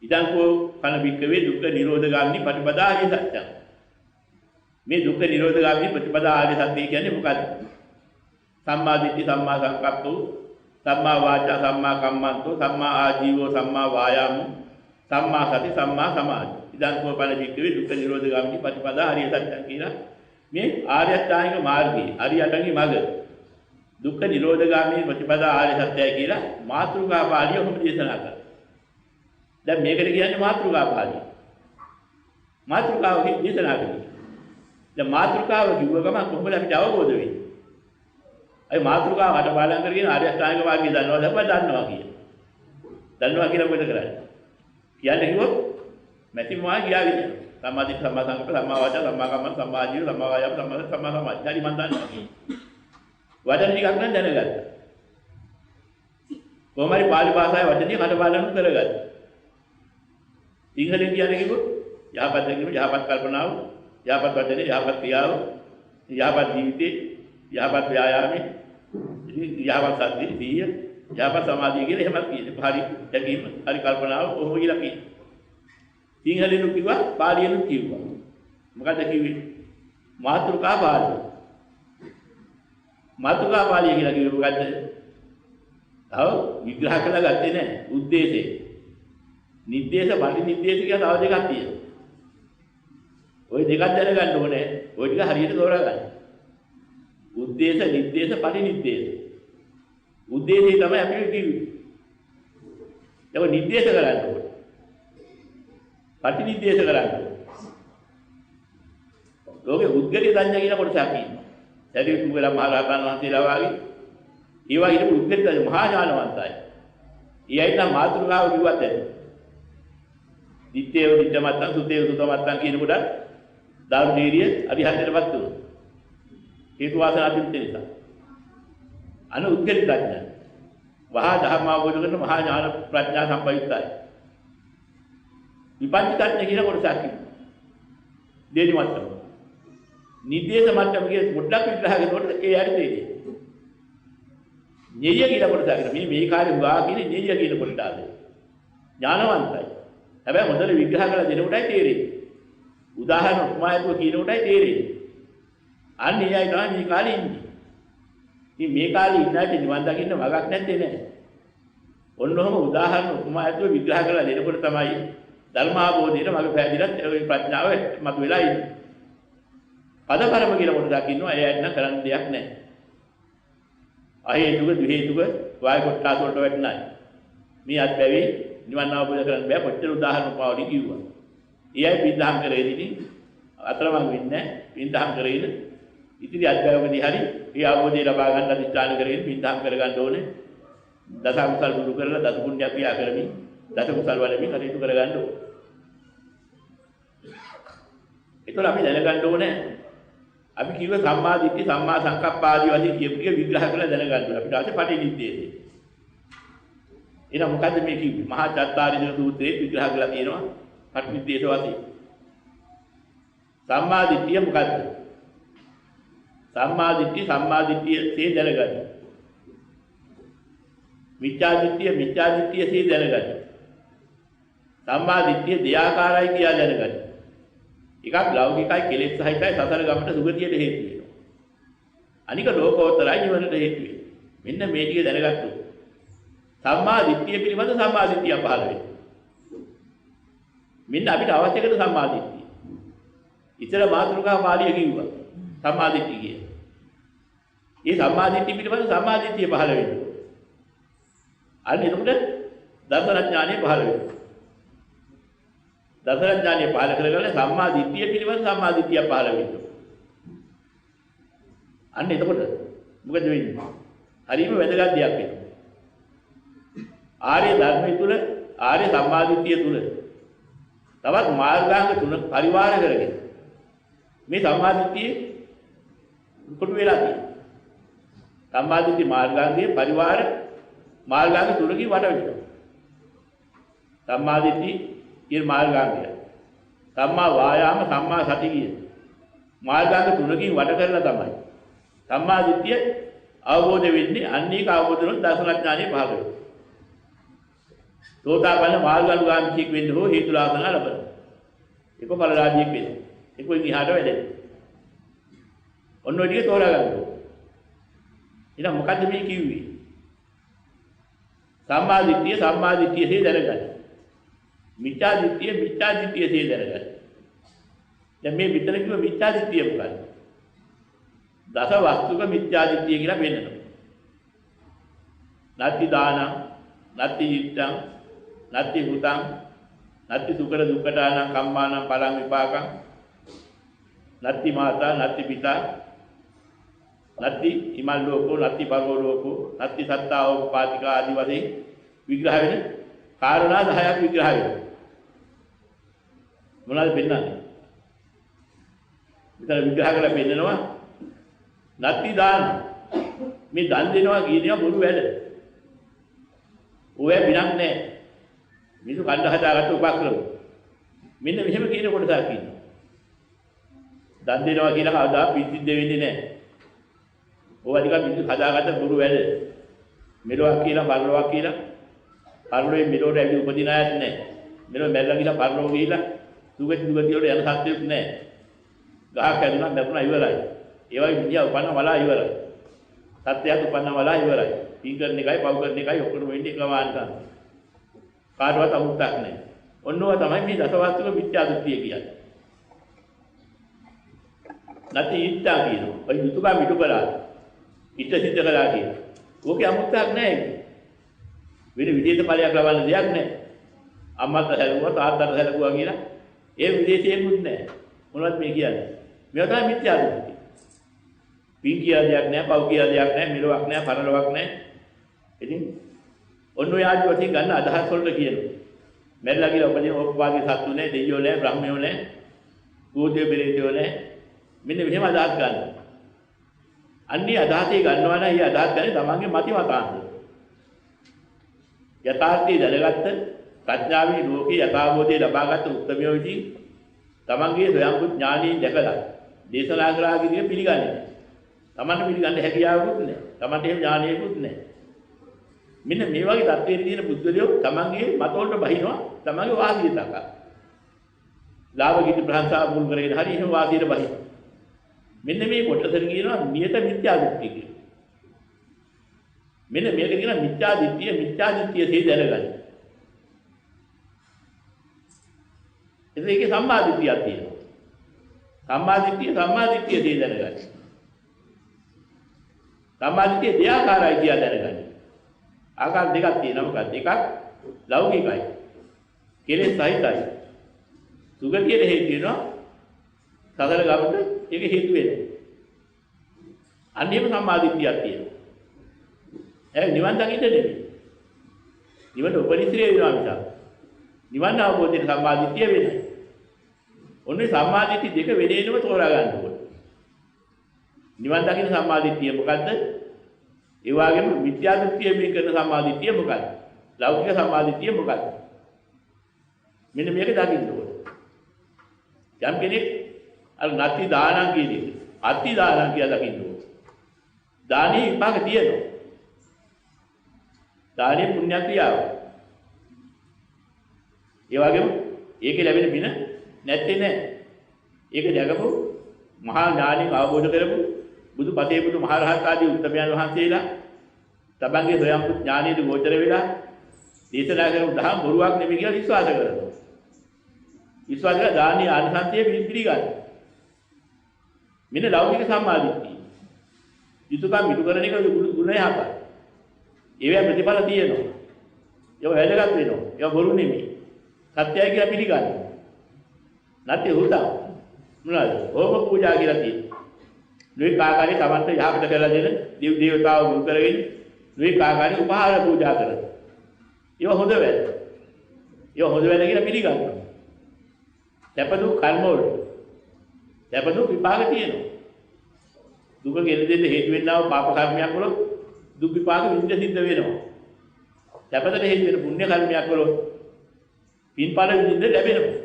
ඉදංකෝ කන බික්කවේ දුක්ඛ නිරෝධගාමිනී පටිපදා ආර්ය සත්‍යං. මේ දුක්ඛ නිරෝධගාමිනී ප්‍රතිපදා ආර්ය සත්‍ය කියන්නේ මොකක්ද? සම්මා දිට්ඨි සම්මා සංකප්පෝ සම්මා වාචා සම්මා කම්මන්තෝ සම්මා ආජීවෝ සම්මා වායාමෝ සම්මා සති සම්මා සමාධි. ඉදංකෝ කන බික්කවේ දුක්ඛ නිරෝධගාමිනී ප්‍රතිපදා ආර්ය සත්‍යං කියලා මේ ආර්ය අෂ්ටාංගික මාර්ගයේ අරියටගේ මඟ දුක්ඛ නිරෝධගාමී ප්‍රතිපදා ආර්ය සත්‍යයි කියලා මාතෘකා පාළිය ඔහොම දේශනා කරා. දැන් මේකට කියන්නේ මාතෘකා පාළිය. මාතෘකාව දේශනා කරන්නේ. දැන් මාතෘකාව කිව්ව ගමන් කොහොමද අපිට අවබෝධ වෙන්නේ? අය මාතෘකාව අටපාඩම් කරගෙන ආර්ය අෂ්ටාංගික මාර්ගය දන්නවා කියලා මොකද කරන්නේ? කියන්නේ කිව්වොත් මැතිමවා ගියාගෙන යනවා. සම්මාදිට සම්මා සංකප්ප සම්මා වාචා සම්මා කම්මන්ත සම්මා ආජීව සම්මා වායාම සම්මා සමාධි. හරි මන් දන්නවා. වචන ටිකක් නම් දැනගත්තා. කොහොම හරි පාලි භාෂාවේ වචන ටික කටපාඩම් කරගත්තා. සිංහලෙන් කියන්නේ කිව්වොත් යහපත් දැකීම, යහපත් කල්පනාව, යහපත් වචනේ, යහපත් ක්‍රියාව, යහපත් ජීවිතේ, යහපත් ව්‍යායාමේ, යහපත් සතිය, සිහිය, යහපත් සමාධිය කියලා එහෙමත් කියනවා. හරි දැකීම, හරි කල්පනාව කොහොම කියලා කියනවා. සිංහලෙන් කිව්වා, පාලියෙන් කිව්වා. මොකද කිව්වේ? මාතෘකා පාළිය. මාතෘකා පාළිය කියලා කිව්වේ මොකද්ද? තව විග්‍රහ කළා ගත්තේ නැහැ. උද්දේශය. නිर्देश පටි නිर्देश කියලා තව දෙකක් තියෙනවා. ওই දෙකක් දැනගන්න ඕනේ. ওই ටික හරියට තෝරා ගන්න. උද්දේශ, නිर्देश, පටි නිर्देश. උද්දේශය තමයි අපි කිව්වේ. ඒක නිर्देश කරන්න ඕනේ. පටි නිर्देश කරන්න ඕනේ. ලෝකේ උද්ගලිත සංඥා කියන කොටසක් ඉන්නවා. සරියුත් මුගලන් මහ රහතන් වහන්සේලා වාගේ ඒවා හිටපු උද්ගලිත මහා ඥානවන්තයි. ඊයයි නම් මාතෘකාව කිව්වත් ඇති. දිත්තේව දිත්තමත්තන් සුතේව සුතමත්තන් කියනකොට ධර්මීරිය අරිහත්ත්වයටපත් වුණා. හේතු වාසනා තිබෙන නිසා. අන උද්ගලිත ප්‍රඥා. වහා ධර්ම අවබෝධ කරන මහා ඥාන ප්‍රඥා සම්පයුක්තයි. විපංචිකඥ කියන කොටසක් ඉන්නවා. දෙවි මට්ටම. නිදේශ මට්ටම කියන පොඩ්ඩක් විග්‍රහ කරනකොට ඒ හරි දෙන්නේ. ඤෙය කියලා කොටසක් ඉන්නවා. මේ කාර්ය උගා කියන ඤෙය කියන කොටස ආද. ඥානවන්තයි. හැබැයි හොඳට විග්‍රහ කරලා දෙනකොටයි තේරෙන්නේ. උදාහරණ උපමායතුව කියන කොටයි තේරෙන්නේ. අන්න එයයි තමයි මේ කාලේ ඉන්නේ. ඉතින් මේ කාලේ ඉන්නට නිවන් දකින්න වගක් නැත්තේ නෑ. ඔන්නෝම උදාහරණ උපමායතුව විග්‍රහ කරලා දෙනකොට තමයි ධර්මාභෝධයට මඟ පෑදිලත් ඒ ප්‍රඥාව මතුවලා ඉන්නේ. පදපරම කියලා කොටසක් ඉන්නවා. එයාට නම් කරන්න දෙයක් නැහැ. අහේතුක දුහේතුක වාය කොටස් වලට වැටෙනයි. මේ අත්බැවි නිවන් අවබෝධ කරගන්න බෑ. කොච්චර උදාහරණ පාවලි කිව්වා. ඊයයි පින්දහම් කරේදී අතරමං වෙන්නේ පින්දහම් කරේන ඉතිරි අත්බැවකදී හරි ඒ අවබෝධය ලබා ගන්න අධිෂ්ඨාන කරගෙන පින්දහම් කරගන්න ඕනේ. දස අකුසල් දුරු කරලා දස පුණ්‍ය ක්‍රියා කරමින් දස කුසල් වලමින් කටයුතු කරගන්න ඕනේ. ඒතකොට අපි දැනගන්න ඕනේ අපි කිව්ව සම්මා දිට්ඨි සම්මා සංකප්ප ආදී වශයෙන් කියපු එක විග්‍රහ කරලා දැනගන්න ඕනේ. අපිට අවශ්‍ය පටිනිද්දේශය. එහෙනම් මොකද්ද මේ කිව්වේ? මහා චත්තාරීසක සූත්‍රයේ විග්‍රහ කරලා තියෙනවා පටිනිද්දේශ වශයෙන්. සම්මා දිට්ඨිය මොකද්ද? සම්මා දිට්ඨිය දැනගන්න. මිච්ඡා දිට්ඨිය දැනගන්න. සම්මා දිට්ඨිය දෙආකාරයි කියලා දැනගන්න. එකක් ලෞකිකයි කෙලෙස් සහිතයි සසර ගමට සුගතියට හේතු වෙනවා. අනික ලෝකෝත්තරයි නිවනට හේතු වෙනවා. මෙන්න මේ ටික දැනගත්තොත් සම්මා දිට්ඨිය පිළිබඳ සම්මා දිට්ඨිය පහළ වෙනවා. මෙන්න අපිට අවශ්‍ය කරන සම්මා දිට්ඨිය. ඉතර මාතෘකා පාළිය කිව්වා සම්මා දිට්ඨිය කිය. මේ සම්මා දිට්ඨිය පිළිබඳ සම්මා දිට්ඨිය පහළ වෙනවා. අන්න එතකොට දර්ශන ඥානෙ පහළ වෙනවා. දසර ඥානෙ පහළ කරගන්න සම්මා දිට්ඨිය පිළිබඳ සම්මා දිට්ඨිය පහළ වෙනවා. අන්න එතකොට මොකද වෙන්නේ? හරිම වැදගත් දෙයක් වෙනවා. ආර්ය ධර්මයේ තුල ආර්ය සම්මා දිට්ඨිය තුල තවත් මාර්ගාංග තුන පරිවාර කරගෙන මේ සම්මා දිට්ඨිය කොට වෙලා තියෙනවා. සම්මා දිට්ඨි මාර්ගාංගයේ පරිවාර මාර්ගාංග තුනකින් වට වෙනවා. සම්මා දිට්ඨි කියන මාර්ගාංගය. සම්මා වායාම සම්මා සති කියන මාර්ගාංග තුනකින් වට කරලා තමයි සම්මා දිට්ඨිය අවබෝධ වෙන්නේ. අන්නේක අවබෝධ වුණොත් දර්ශන ඥානෙ පහළ වෙනවා. සෝතාපන්න මාර්ගානුගාමීෙක් වෙන්න හෝ හේතු ලාභන ලබන. ඒක ඵලරාජියෙක් වෙන්න. ඒක ඉහාට වැඩෙන. ඔන්න ඔය ටික තෝරා ගන්න ඕනේ. එහෙනම් මොකද්ද මේ කිව්වේ? සම්මා දිට්ඨිය දැනගන්න. මිච්ඡා දිට්ඨිය දැනගන්න. දැන් මේ විතර කිව්ව මිච්ඡා දිට්ඨිය මොකක්ද? දස වස්තුක මිච්ඡා දිට්ඨිය කියලා වෙන්නනවා. නත්ති දාන, නත්ති ඉත්තං, නත්ති හුතං, නත්ති සුකර දුක්ඛතාන කම්මාන පලං විපාකං, නත්ති මාතා, නත්ති පිතා, නත්ති ඉමල් ලෝකෝ, නත්ති පරෝ ලෝකෝ, නත්ති සත්තාව පාතිකා ආදී වශයෙන් විග්‍රහ වෙන කාරණා 10ක් විග්‍රහ වෙනවා. මොනවද පෙන්නන්නේ? විතර විග්‍රහ කරලා පෙන්නනවා නත්ති දාන. මේ දන් දෙනවා කියනවා බොරු වැඩ. ඔය බිනක් නැහැ. මිනිස්සු කණ්ඩ හදාගත්ත උපක්‍රම. මෙන්න මෙහෙම කියන කොටසක් ඉන්නවා. දන් දෙනවා කියලා කවදා පිසිද්ද වෙන්නේ නැහැ. ඔය ටික මිනිස්සු හදාගත්ත බොරු වැඩ. මෙලොවක් කියලා පරලොවක් කියලා පරලොවේ මෙලොවට ඇවිත් උපදින අයත් නැහැ. මෙලොව මැරලා ගිහලා පරලොව ගිහලා සුගති වලට යන සත්‍යයක් නැහැ. ගහක් ඇදුණා මැරුණා ඉවරයි. ඒ වගේ විදිය උපන්න වලා ඉවරයි. සත්‍යයක් උපන්න වලා ඉවරයි. පීකරන එකයි පව් කරන එකයි ඔක්කොම වෙන්නේ එකමාන තමයි. කාටවත් අමුත්තක් නැහැ. ඔන්නෝව තමයි මේ දසවස්තුක මිත්‍යා දෘෂ්ටිය කියන්නේ. නැති ඉත්තා කියනවා. ඔය යුතුයකම් ඉටු කරා. ඉත සිද්ධ කළා කියන. ඕකේ අමුත්තක් නැහැ. වෙන විදේශ ඵලයක් ලබන්න දෙයක් නැහැ. අම්මත් හැලුවා තාත්තත් හැලුවා කියලා ඒ විදේශයෙකුත් නැහැ. මොනවද මේ කියන්නේ? මේවා තමයි මිත්‍යා දෘෂ්ටි. පින් කියලා දෙයක් නැහැ, පව් කියලා දෙයක් නැහැ, මෙලොවක් නැහැ, පරලොවක් නැහැ. ඉතින් ඔන්න ඔය ආදි වශයෙන් ගන්න අදහස් වලට කියනවා. මැරිලා කියලා උපදින ඕපවාදී සත්තු නැහැ, දෙවියෝ නැහැ, බ්‍රහ්මයෝ නැහැ, භූතයෝ බෙරේතයෝ නැහැ. මෙන්න මෙහෙම අදහස් ගන්නවා. අන්නේ අදහසේ ගන්නවා නම් ඒ අදහස් ගන්නේ තමන්ගේ මති මතාන්තර. යථාර්ථය දැනගත්ත ප්‍රඥාවේ ලෝකේ යථාබෝධය ලබාගත් උත්තරමියෝ විසින් තමන්ගේ ස්වයංබුත් ඥානයෙන් දැකලා දේශනා කරා කියන පිළිගන්නේ නැහැ. තමන්ට පිළිගන්න හැකියාවකුත් නැහැ. තමන්ට එහෙම ඥානයකුත් නැහැ. මෙන්න මේ වගේ தත්ත්වයේ තියෙන බුද්ධලියෝ තමන්ගේ මතවලට බහිනවා තමන්ගේ වාසිය තකා. ලාභ කීර්ති ප්‍රශංසා මුල් කරගෙන හරි එහෙම වාසියට බහිනවා. මෙන්න මේ කොටසට කියනවා නියත මිත්‍යා දෘෂ්ටි කියලා. මෙන්න මේක කියනවා මිත්‍යා දෘෂ්ටිය සේ දැනගන්න. ඒකේ සම්මා දිට්ඨියක් තියෙනවා. සම්මා දිට්ඨිය සේ දැනගන්න. සම්මා දිට්ඨිය දෙආකාරයි කියලා දැනගන්න. ආකාර දෙකක් තියෙනවා. මොකක්ද? එකක් ලෞකිකයි. කෙලෙස් සහිතයි. සුගතියට හේතු වෙනවා. සසල ගමනට ඒක හේතු වෙනවා. අන්නේම සම්මා දිට්ඨියක් තියෙනවා. ඒ නිවන් දකින්න නෙමෙයි. නිවන උපනිශ්‍රේ වෙනවා මිසක්. නිවන් අවබෝධයෙන් සම්මා දිට්ඨිය වෙන්නේ. ඔන්නේ සම්මා දිට්ඨි දෙක වෙනේනම තෝරා ගන්න ඕනේ. නිවන් දකින්න සම්මා දිට්ඨිය මොකද්ද? ඒ වගේම මිත්‍යා දෘෂ්ටිය මේ කරන සම්මා දිට්ඨිය මොකද්ද? ලෞකික සම්මා දිට්ඨිය මොකද්ද? මෙන්න මේක දකින්න ඕනේ. යම් කෙනෙක් අර නැති දානං කියන්නේ අති දානං කියලා දකින්න ඕනේ. දානේ විපාක තියෙනවා. දානේ පුණ්‍ය ක්‍රියාව. ඒ වගේම ඒකේ ලැබෙන පින නැත්තේ නෑ. ඒක දැකපු මහා ඥානික අවබෝධ කරපු බුදු පතේ බුදු මහරහත් ආදී උත්තමයන් වහන්සේලා තමන්ගේ ස්වයං ඥානීය ගෝචර වෙලා දේශනා කරපු දහම් බොරුවක් නෙමෙයි කියලා විශ්වාස කරනවා. විශ්වාස කරලා දානීය ආනිසංසය පිළිගන්න. මෙන්න ලෞකික සම්මාදිට්ඨිය. යුතුයකම් ඉටු කරන එක ගුණ යහපත්. ඒවැ ප්‍රතිඵල තියෙනවා. ඒක වැදගත් වෙනවා. ඒක බොරු නෙමෙයි. සත්‍යයි කියලා පිළිගන්න. නැත්නම් හුදා මොනවාද? හෝම පූජා කියලා තියෙනවා. මේ කාකාරී තමන්ට යහපත කරලා දෙන දේව දේවතාවෝ මුල් කරගෙන මේ කාකාරී උපහාර පූජා කරනවා. ඒක හොඳ වැඩ. ඒක හොඳ වැඩ කියලා පිළිගන්නවා. සැපදු කර්ම වල සැපදු විපාක තියෙනවා. දුක ගෙන දෙන්න හේතු වෙන්නා වූ පාප කර්මයක් වල දුක් විපාක විඳ සිද්ධ වෙනවා. සැපතට හේතු වෙන පුණ්‍ය කර්මයක් වල පින්ඵල විඳින්න ලැබෙනවා.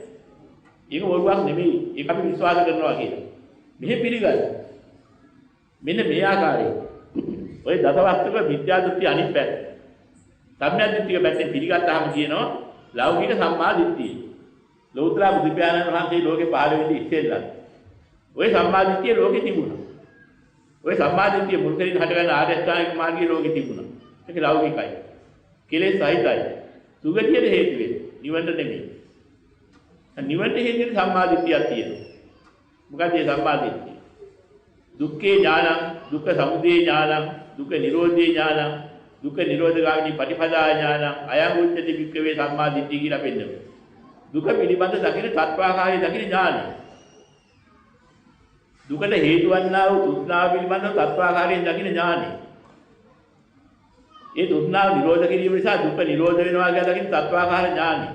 ඒක වරුවක් නෙමෙයි. ඒක අපි විශ්වාස කරනවා කියන. මෙහෙ පිළිගන්න. මෙන්න මේ ආකාරයෙන් ඔය දසවස්තුක විද්‍යා දෘෂ්ටි අනිත් පැත්ත. සම්‍යක් දෘෂ්ටික පැත්තෙන් පිළිගත්තාම කියනවා ලෞකික සම්මා දිට්ඨිය. ලෞතර බුදු පියාණන් වහන්සේ ලෝකේ පහළ වෙන්නේ ඉස්සෙල්ලා. ඔය සම්මා දිට්ඨිය ලෝකේ තිබුණා. ඔය සම්මා දිට්ඨිය මුල් කරගෙන හටගන්න ආර්ය අෂ්ටාංගික මාර්ගයේ ලෝකේ තිබුණා. ඒක ලෞකිකයි. කෙලෙස් සහිතයි. සුගතියට හේතු වෙන්නේ. නිවනට නෙමෙයි. නිවනට හේතු වෙන සම්මා දිට්ඨියක් තියෙනවා. මොකද මේ සම්මා දිට්ඨිය? දුක්ඛේ ඥානං, දුක්ඛ සමුදය ඥානං, දුක්ඛ නිරෝධේ ඥානං, දුක්ඛ නිරෝධගාමිනී පටිපදා ඥානං, අයං උච්චති වික්ඛවේ සම්මා දිට්ඨිය කියලා පෙන්නනවා. දුක පිළිබඳ දකින තත්වාකාරී දකින ඥානය. දුකට හේතු වන්නා වූ තෘෂ්ණාව පිළිබඳව තත්වාකාරයෙන් දකින ඥානය. ඒ තෘෂ්ණාව නිරෝධ කිරීම නිසා දුක නිරෝධ වෙනවා කියලා දකින තත්වාකාර ඥානය.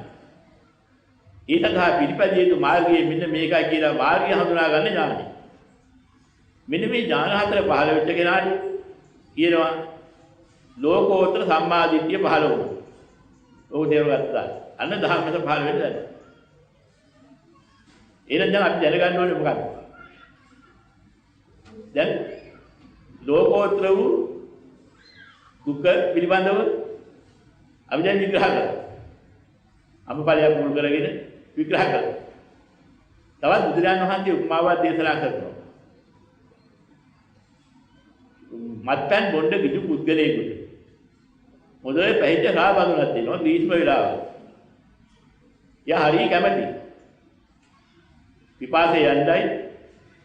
ඒ සඳහා පිළිපැදිය යුතු මාර්ගය මෙන්න මේකයි කියලා මාර්ගය හඳුනා ගන්න ඥානය. මෙන්න මේ ඥාන හතර පහළ වෙච්ච කෙනාට කියනවා ලෝකෝත්තර සම්මා දිට්ඨිය පහළ වුණා. ඕක දේවගත්තා. අන්න ධර්මත පහළ වෙන්න දැන. එහෙනම් දැන් අපි දැනගන්න ඕනේ මොකක්ද? දැන් ලෝකෝත්තර වූ දුක පිළිබඳව අපි දැන් විග්‍රහ කරා. අමපලයක් මුල් කරගෙන විග්‍රහ කරා. තවත් බුදුරජාණන් වහන්සේ උපමාවක් දේශනා කරනවා. මත්පැන් බොණ්ඩ කිසි පුද්ගලයෙකුට මොදේ පැහිච්ච රා බඳුනක් දෙනවා ග්‍රීෂ්ම වෙලාවක. යා හරිය කැමති. විපාසේ යන්නයි,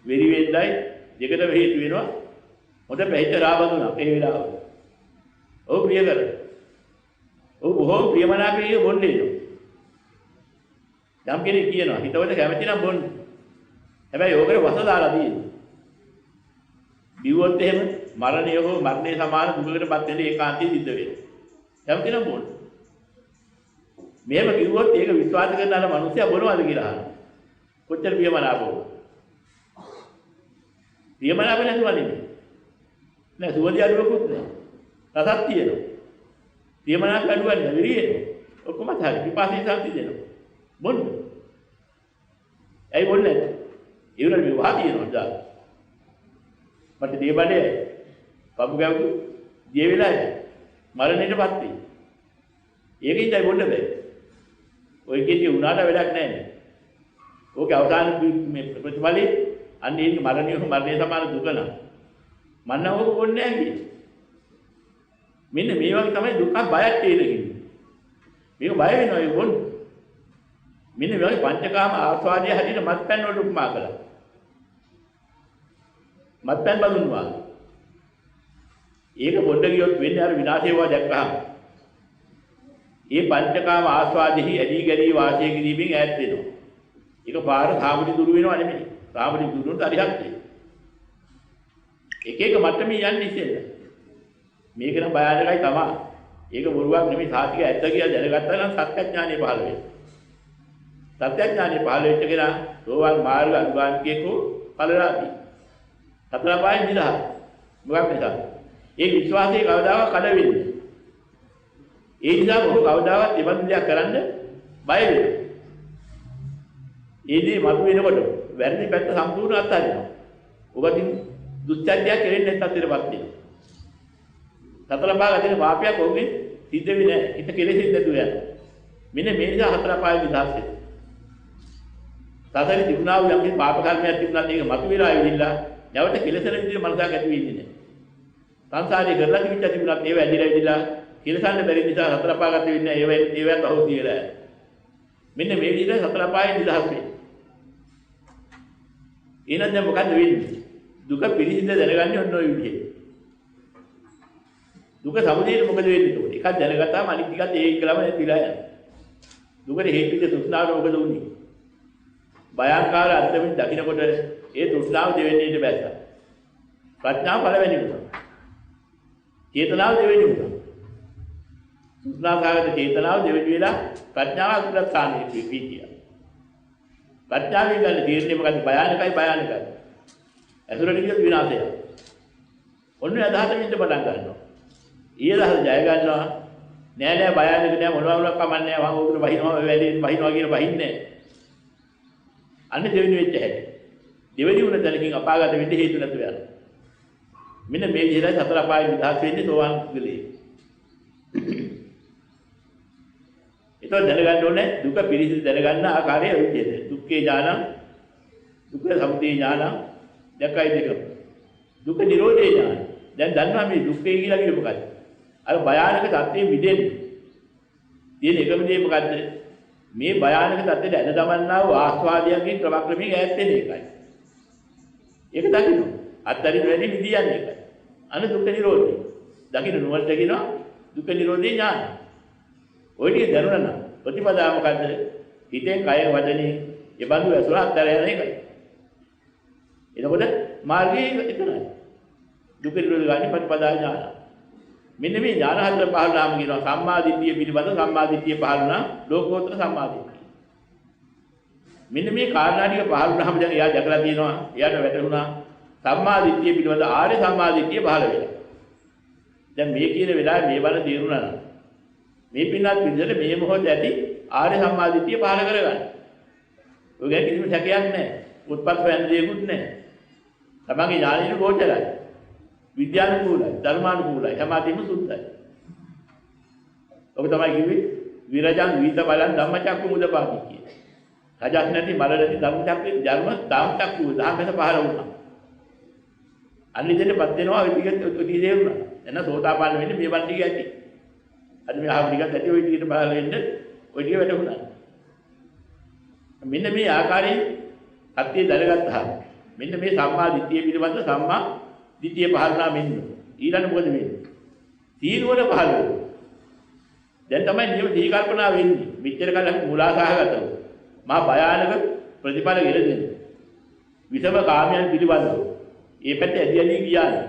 වෙරි වෙන්නයි දෙකටම හේතු වෙනවා. මොද පැහිච්ච රා බඳුනක් ඒ වෙලාවක. ඔව් ප්‍රිය කර. ඔව් බොහෝ ප්‍රියමනාපී බොණ්ඩ එනවා. යම් කෙනෙක් කියනවා හිතවල කැමති නම් බොන්න. හැබැයි ඕකේ වස දාලා තියෙන්නේ. බිව්වොත් එහෙම මරණය හෝ මරණය සමාන දුකකටපත් වෙන ඒකාන්තී සිද්ධ වෙනවා. කැමති නම් බොන්න. මෙහෙම කිව්වොත් ඒක විශ්වාස කරන අර මිනිස්සයා බොනවද කියලා අහනවා. කොච්චර ප්‍රියමනාපව. ප්‍රියමනාප නැතුව නෙමෙයි. නෑ සුවඳ අඩුවකුත් නෑ. රසක් තියෙනවා. ප්‍රියමනාප අඩුවන්නේ විරියෙනවා. ඔක්කොම හරි. විපාසී සම්පති දෙනවා. බොන්න. ඇයි බොන්නේ නැත්තේ? ඒ උනට මේ වහ තියෙනවා දා. මට දියබඩේ පපු ගැව්තු දිය වෙලා මරණයටපත් වෙයි. ඒකින්දයි බොන්න බෑ. ඔය කීටි උනාට වැඩක් නැහැ. ඕකේ අවසාන මේ ප්‍රතිඵලෙ අන්න ඒක මරණය සමාන දුක නම් මන්න ඕක බොන්නේ නැහැ කියන්නේ. මෙන්න මේ වගේ තමයි දුක බයක් තියෙන්නේ. මේක බය වෙනවා ඒ බොන්න. මෙන්න මේ වගේ පංචකාම ආස්වාදයේ හැටියට මත්පැන් වලට උපමා කළා. මත්පැන් බඳුන්වා. ඒක බොන්න ගියොත් වෙන්නේ අර විනාශය වගේ දැක්කහම. ඒ පංචකාම ආස්වාදෙහි ඇලී ගැලී වාසය කිරීමෙන් ඈත් වෙනවා. ඒක පාර සාමුඩි දුරු වෙනව නෙමෙයි. සාමුඩි දුරුනට හරියක් වෙනවා. එක එක මට්ටමේ යන්නේ ඉතින්. මේක නම් බයාලකයි තමයි. ඒක බොරුවක් නෙමෙයි සාතික ඇත්ත කියලා දැනගත්තා නම් සත්‍යඥානෙ පහළ වෙනවා. සත්‍යඥානෙ පහළ වෙච්ච කෙනා සෝවාන් මාර්ග අනුගාමිකයෙකු ඵලලාභී. සතර පායෙන් නිදහස්. මොකක් නිසාද? ඒ විශ්වාසයේ කවදාවත් කඩ වෙන්නේ. ඒ නිසා ඔහු කවදාවත් ඉබඳු දෙයක් කරන්න බය වෙනවා. ඒ දේ මතු වෙනකොට වැරදි පැත්ත සම්පූර්ණ අත්හරිනවා. ඔබකින් දුස්චර්යයක් කෙරෙන්නේ නැත්නම් ඉතිරපත් වෙනවා. සතර පාය අදින පාපයක් ඔහුගෙන් සිද්ධ වෙන්නේ නැහැ. හිත කෙලෙසින් නැතුව යනවා. මෙන්න මේ නිසා හතර පාය නිදහස් වෙනවා. සසරේ තිබුණා වූ යම් පාප කර්මයක් තිබුණාත් ඒක මතු වෙලා ආවිල්ලා නැවත කෙලෙසන විදිහට මනසක් ඇති වෙන්නේ නැහැ. සංසාරේ කරලා තිබිච්ච තිබුණාත් ඒව ඇදිලා ඇදිලා කෙලසන්න බැරි නිසා හතර පාගත වෙන්නේ ඒවත් අහු කියලා. මෙන්න මේ විදිහට හතර පායෙන් නිදහස් වෙන්නේ. එහෙනම් දැන් මොකද්ද වෙන්නේ? දුක පිළිසිඳ දැනගන්නේ ඔන්න ඔය විදිහට. දුක සමුදේට මොකද වෙන්නේ ඒකට? එකක් දැනගත්තාම අනිත් ටිකත් ඒකලම නැතිලා යනවා. දුකට හේතු වෙච්ච තෘෂ්ණාව මොකද වුනේ? භයාකාර අන්තමින් දකින්නකොට ඒ තෘෂ්ණාව දෙවෙන්නේ ඊට බැස්සා. ප්‍රඥාව පළවෙනි උන. චේතනාව දෙවෙනි උන. තෘෂ්ණාවගත චේතනාව දෙවෙනි වෙලා ප්‍රඥාව අග්‍රස්ථානයේ පිහිටියා. ප්‍රඥාවෙන් ගන්න තීරණය මොකද්ද? භයානකයි. ඇසුරට කියොත් විනාශය. ඔන්න අදහසින් ඉඳ පටන් ගන්නවා. ඊළඟ ජය ගන්නවා. නෑ භයානක නෑ මොනවා කමන්නේ වහන් උගුර වහිනවා වහිනවා කියන වහින්නේ. අන්න දෙවෙනි වෙච්ච හැටි. දෙවෙනි උන තැනකින් අපාගත වෙන්න හේතු නැතුව යනවා. මෙන්න මේ විදිහට සතර අපායෙන් නිදහස් වෙන්නේ සෝවාන් කුලේ. ඒක දැනගන්න ඕනේ දුක පිළිසිඳ දැනගන්න ආකාරය විදිහට. දුක්ඛේ ඥානං, දුක්ඛ සමුදය ඥානං, දැකයි දෙක. දුක නිරෝධේ ඥාන. දැන් දන්නවා මේ දුක්ඛේ කියලා කියන්නේ මොකක්ද? අර භයානක தත්ත්වයෙන් මිදෙන්නේ. තියෙන එකම දේ මොකද්ද? මේ භයානක தත්ත්වයට ඇද දමන්නා වූ ආස්වාදයන්ගෙන් ක්‍රමක්‍රමයෙන් ඈත් වෙන එකයි. ඒක දකින්න. අත්තරින් වැඩි මිදියන්නේ එකයි. අන දුක්ඛ නිරෝධය. දකින්න නුවණට කියනවා දුක්ඛ නිරෝධේ ඥාන. ඔය ටික දැනුණා නම් ප්‍රතිපදාව මොකද්ද? හිතෙන් කය වචනේ යබඳු ඇසුර අත්තර යන එකයි. එතකොට මාර්ගයේ එතනයි. දුක්ඛ නිරෝධ ගානේ ප්‍රතිපදා ඥාන. මෙන්න මේ ඥාන හතර පහළනාම කියනවා සම්මා දිට්ඨිය පිළිබඳ සම්මා දිට්ඨිය පහළනා ලෝකෝත්තර සම්මා දිට්ඨිය. මෙන්න මේ කාරණා ටික පහළනාම දැන් එයා දැකලා තියෙනවා. එයාට වැටහුණා සම්මා දිට්ඨිය පිළිබඳ ආර්ය සම්මා දිට්ඨිය පහළ වෙලා. දැන් මේ කියන වෙලාවේ මේ බණ තේරුණා නම් මේ පින්නත් විදිහට මේ මොහොත ඇති ආර්ය සම්මා දිට්ඨිය පහළ කරගන්න. ඔය ගැන කිසිම සැකයක් නැහැ. උත්පත් හොයන්න දෙයක්වත් නැහැ. තමන්ගේ ඥානෙට ගෝචරයි. විද්‍යානුකූලයි, ධර්මානුකූලයි, සමාධියම සුද්ධයි. ඔබ තමයි කිව්වේ විරජං විත බලං ධම්මචක්කු මුදපාති කියේ. රජස් නැති බල නැති ධම්මචක්කේ ධම්මචක්කු ධම්මස පහළ වුණා. අනිදෙටපත් වෙනවා ඔය ටිකත් ඔය ටිකේ වුණා. එන්න සෝතාපන්න වෙන්නේ මේ වන් ටික ඇති. අද මේ ආව ටිකත් ඇති ඔය ටිකට පහළ වෙන්න ඔය ටික වැටුණා. මෙන්න මේ ආකාරයෙන් සත්‍ය දැනගත්තා. මෙන්න මේ සම්මා දිට්ඨිය පිළිබඳ සම්මා දිට්ඨිය පහළනා මෙන්න. ඊළඟ මොකද වෙන්නේ? තීරුවන පහළ වෙනවා. දැන් තමයි නියම දී කල්පනා වෙන්නේ. මෙච්චර කල මුලාසහගතව. මහා භයානක ප්‍රතිඵල ගෙරදෙන්නේ. විසම කාමයන් පිළිබඳව ඒ පැත්තේ ඇදලා ගියානේ.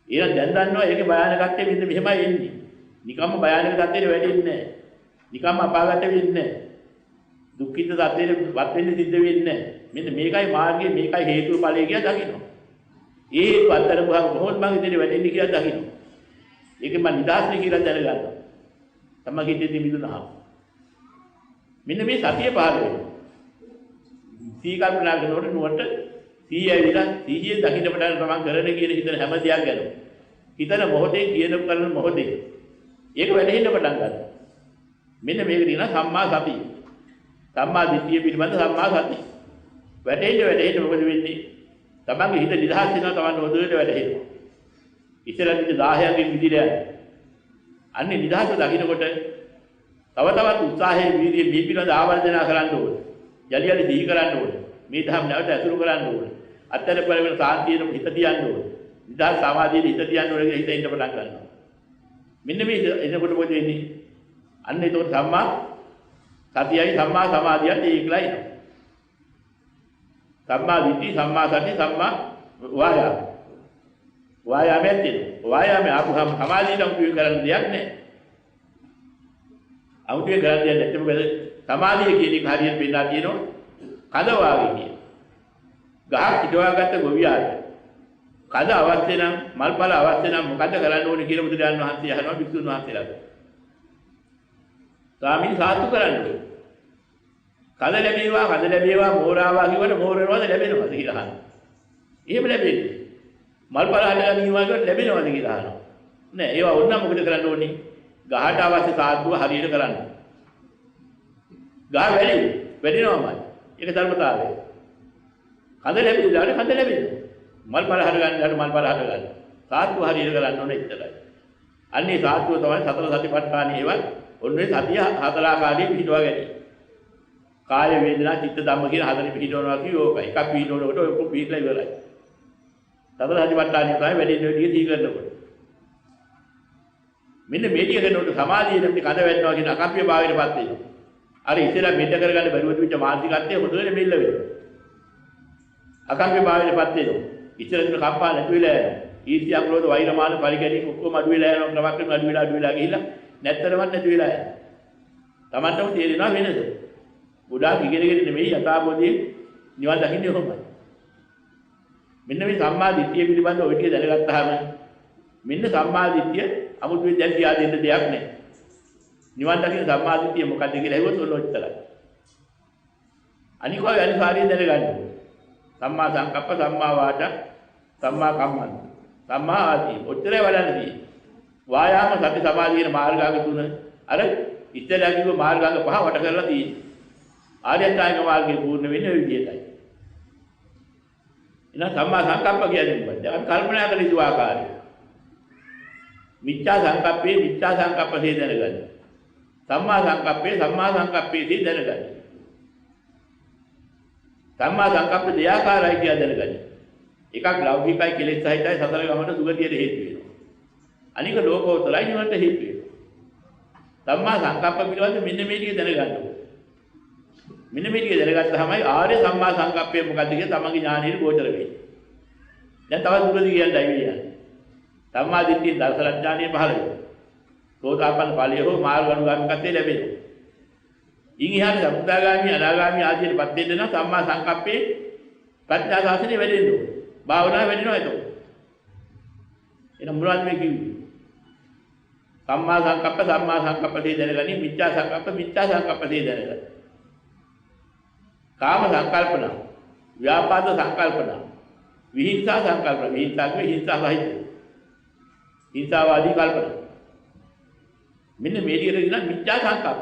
එහෙනම් දැන් දන්නවා ඒකේ භයානකත්වය මෙන්න මෙහෙමයි එන්නේ. නිකම්ම භයානක තත්ත්වෙට වැටෙන්නේ නැහැ. නිකම්ම අපාගත වෙන්නේ නැහැ. දුක්ඛිත තත්ත්වෙට වත් වෙන්න සිද්ධ වෙන්නේ නැහැ. මෙන්න මේකයි මාර්ගය, මේකයි හේතුව ඵලය කියලා දකින්න. ඒ හේතු අත්තරපුවාම කොහොමද මම ඉතින් වැටෙන්නේ කියලා දකින්න. ඒකෙන් මම නිදාස්නේ කියලා දැනගන්නවා. තමගේ ඉතින් මිදුනහම. මෙන්න මේ සතිය පහළ වෙනවා. සී කල්පනා කරනකොට නුවරට සී ඇවිලා සීයේ දකින්න පටන් තමන් කරන කියන හිතන හැම දෙයක් ගැන. හිතන මොහොතේ කියන කරන මොහොතේ ඒක වැටහෙන්න පටන් ගන්නවා. මෙන්න මේක දින සම්මා සතිය. සම්මා දිට්ඨිය පිළිබඳ සම්මා සතිය. වැටහෙන්න මොකද වෙන්නේ? තමන්ගේ හිත නිදහස් වෙනවා, තමන් හොඳට වැටහෙනවා. ඉස්සරහින් 1000කින් විදිහට යනවා. අන්නේ නිදහස දකින්නකොට තව තවත් උත්සාහයෙන් වීර්යය මේ පිළිබඳ ආවර්ජන කරන්න ඕනේ. යලි යලි දිහි කරන්න ඕනේ. මේ ධර්ම නැවත ඇසුරු කරන්න ඕනේ. අත්තර පරිවර්තන සාන්තියෙන් හිත තියන්න ඕනේ. නිදහස් සමාධියේ හිත තියන්න ඕනේ කියලා හිත ඉන්න පටන් ගන්නවා. මෙන්න මේ එනකොට මොකද වෙන්නේ? අන්න ඒතකොට සම්මා සතියයි සම්මා සමාධියත් ඒකලා එනවා. සම්මා දිට්ඨි, සම්මා සති, සම්මා වායාම. වායාමයෙන් තියෙනවා. වායාමයේ ආපුහම සමාධියට උපයෝග කරන්න දෙයක් නැහැ. අවුටේ කරන්න දෙයක් නැත්නම් මොකද? සමාධිය කියන එක හරියට පෙන්නලා තියෙනවා. කඳ වාගේ කියන. ගහක් හිටවාගත්ත ගොවියාට කඳ අවශ්‍ය නම් මල්පල අවශ්‍ය නම් මොකද කරන්න ඕනේ කියලා බුදුරජාණන් වහන්සේ අහනවා භික්ෂුන් වහන්සේලාට. ස්වාමීන් සාතු කරන්නේ. කඳ ලැබේවා මෝරාවා කියවට මෝරනවාද ලැබෙනවද කියලා අහනවා. එහෙම ලැබෙන්නේ. මල්පල හදලා නිවා කියවට ලැබෙනවද කියලා අහනවා. නෑ ඒවා ඕනනම් මොකද කරන්න ඕනේ? ගහට අවශ්‍ය සාතුව හරියට කරන්න. ගහ වැඩිනවමයි. ඒක ධර්මතාවය. කඳ ලැබෙනවා. මල්පල හදගන්නට මල්පල හදගන්න. සාතුව හරියට කරන්න ඕනේ ඉතරයි. අන්නේ සාතුව තමයි සතර සතිපට්ඨාන හේවත් ඔන්නේ සතිය හතර ආකාරයෙන් පිටවා ගැනීම. කාය වේදනා චිත්ත ධම්ම කියන හතරේ පිටවනවා කියෝකයි. එකක් පිටවනකොට ඔය ඔක්කොම පිටලා ඉවරයි. සතර සතිපට්ඨාන තමයි වැඩි විදිහට දී කරනකොට. මෙන්න මේ ටික කරනකොට සමාධියේ නම් කඳ වැටෙනවා කියන අකම්පිය භාවයටපත් වෙනවා. අර ඉස්සෙල්ලා මෙන්න කරගන්න බැරුව තිබිච්ච මානසිකත්වය හොඳට මෙල්ල වෙනවා. අකම්පිය භාවයටපත් වෙනවා. ඉස්සෙල්ලා කම්පා නැති වෙලා යනවා. ඊර්ෂ්‍යා ක්‍රෝධ වෛර මාන පරිගැනීම් ඔක්කොම අඩු වෙලා යනවා. ක්‍රමක්‍රම අඩු වෙලා ගිහිල්ලා නැත්තරමත් නැති වෙලා යනවා. Tamanටම තේරෙනවා වෙනස. ගොඩාක් ඉගෙනගෙන නෙමෙයි යථාබෝධයෙන් නිවන් දකින්නේ කොහොමද? මෙන්න මේ සම්මා දිට්ඨිය පිළිබඳව ඔය ටික දැනගත්තාම මෙන්න සම්මා දිට්ඨිය අමුතුවෙන් දැන් කියා දෙන්න දෙයක් නැහැ. නිවන් දකින්න සම්මා දිට්ඨිය මොකක්ද කියලා හෙවොත් ඔන්න ඔච්චරයි. අනිකෝ අනිසාරිය දැනගන්න ඕනේ. සම්මා සංකප්ප, සම්මා වාචා, සම්මා කම්මන්ත, සම්මා ආජීව. ඔච්චරයි වඩන්න තියෙන්නේ. වායාම සති සමාධි කියන මාර්ගාංග තුන අර ඉස්සෙල්ලා කිව්ව මාර්ගාංග පහ වට කරලා තියෙන්නේ. ආර්ය අෂ්ටාංග මාර්ගයේ පූර්ණ වෙන්නේ ඔය විදිහටයි. එහෙනම් සම්මා සංකප්ප කියන්නේ මොකක්ද? අපි කල්පනා කරන ඉතු ආකාරය. මිච්ඡා සංකප්පේ දැනගන්න. සම්මා සංකප්පේ දැනගන්න. සම්මා සංකප්ප දෙයාකාරයි කියලා දැනගන්න. එකක් ලෞකිකයි කෙලෙස් සහිතයි සතර ගමන සුගතියට හේතු වෙනවා. අනික ලෝකෝත්තරයි නිවනට හේතු වෙනවා. සම්මා සංකප්ප පිළිබඳ මෙන්න මේ ටික දැනගන්න ඕනේ. මෙන්න මේ ටික දැනගත්තාමයි ආර්ය සම්මා සංකප්පය මොකද්ද කියලා තමන්ගේ ඥානෙට ගෝචර වෙන්නේ. දැන් තවත් දුරදි කියන්නේ යන්නේ. සම්මා දිට්ඨිය දර්ශන ඥානෙ පහළ වෙනවා. සෝතාපන්න ඵලය හෝ මාර්ගානුගාමිකත්වය ලැබෙනවා. ඉන් එහාට සම්බුද්ධාගාමී අනාගාමී ආදීන්පත් වෙන්න නම් සම්මා සංකප්පේ ප්‍රඥා ශාසනය වැඩෙන්න ඕනේ. භාවනාව වැඩෙනවා එතකොට. එහෙනම් මොනවද මේ කිව්වේ? සම්මා සංකප්පේ දැනගනි, මිච්ඡා සංකප්පේ දැනගනි. කාම සංකල්පන, ව්‍යාපාද සංකල්පන, විහිංසා සංකල්පන, හිංසා සහිත. හිංසාවාදී කල්පන. මෙන්න මේ ටිකට කියන මිච්ඡා සංකප්ප.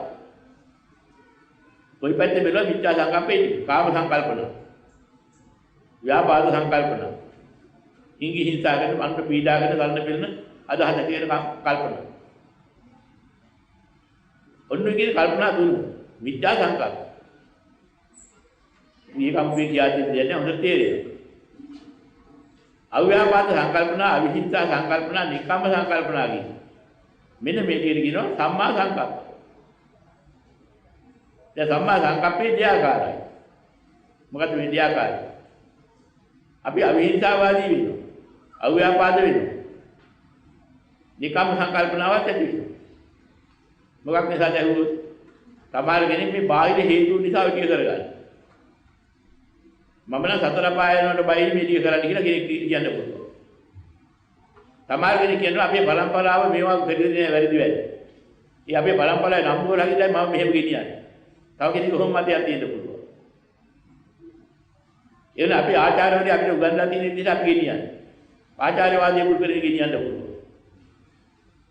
කොයි පැත්තේ බැලුවා මිච්ඡා සංකප්පේ කාම සංකල්පන, ව්‍යාපාද සංකල්පන, හිංසාකට අන්ත පීඩාකට ගන්න පිළින අදහස කියන කල්පන. ඔන්න ඔය කියන කල්පනා දුන්න මිච්ඡා සංකල්ප. මේක අපි කියන්නේ හොඳට තේරෙනවා. අව්‍යාපාද සංකල්පනා, අවිහිංසා සංකල්පනා, නික්කම්ම සංකල්පනා කියන. මෙන්න මේ ටිකට කියනවා සම්මා සංකප්ප. දැන් සම්මා සංකප්පේ දෙආකාරයි. මොකද මේ දෙආකාරය? අපි අවිහිංසාවාදී වෙනවා. අව්‍යාපාද වෙනවා. නිකම් සංකල්පනාවක් ඇති වෙනවා. මොකක් නිසාද ඇහුවොත් සමහර කෙනෙක් මේ බාහිර හේතු නිසා විදිය කරගන්න. මම නම් සතර පාය යනකොට බයින් මේ විදිය කරන්න කියලා කෙනෙක් කියන්න පුළුවන්. සමහර කෙනෙක් කියනවා අපේ පරම්පරාව මේවා දෙන්නේ වැරදි වැඩ. ඒ අපේ පරම්පරාවේ නම් වල හරියටයි මම මෙහෙම ගෙනියන්නේ. තව කෙනෙක් කොහොම මතයක් තියෙන්න පුළුවන්. එන අපේ ආචාර්යවරු අපිට උගන්වලා තියෙන විදිහට අපි ගෙනියන්නේ. ආචාර්යවාදී මුල් කරගෙන ගෙනියන්න පුළුවන්.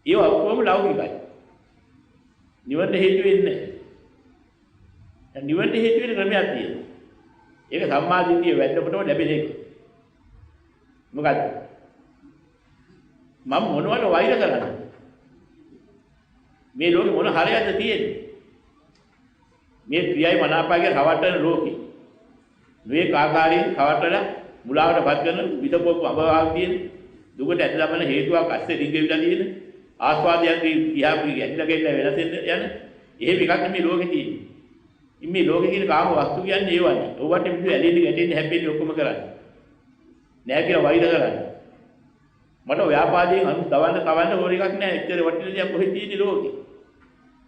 ඒව ඔක්කොම ලෞකිකයි. නිවන හේතු වෙන්නේ නැහැ. නිවන හේතු වෙන ක්‍රමයක් තියෙනවා. ඒක සම්මාදිටිය වැටෙනකොටම ලැබෙන එක. මොකද්ද? මම මොනවට වෛර කරන්නේ? මේ ලෝකෙ මොන හරයක්ද තියෙන්නේ? මේ ක්‍රියයි මනාපය රවට්ටන ලෝකේ. මේ කාකාරයෙන් රවට්ටලා මුලාවටපත් කරන විදපොක් අභාග තියෙන දුකට ඇදලා බලන හේතුවක් අස්සේ රිංගෙවිලා තියෙන ආස්වාදයන්ගේ කියාපු ඇදලා ගෙල්ල වෙනස් වෙන යන එහෙම එකක් මේ ලෝකේ තියෙන්නේ. මේ ලෝකේ කියන කාම වස්තු කියන්නේ ඒවනේ. ඕවට මිදු ඇලෙන්නේ ගැටෙන්නේ හැප්පෙන්නේ ඔක්කොම කරන්නේ. නෑ කියලා වෛර කරන්නේ. මට ව්‍යාපාදයෙන් තවන්න ඕන එකක් නෑ. එච්චර වටින දේ කොහෙද තියෙන්නේ ලෝකේ.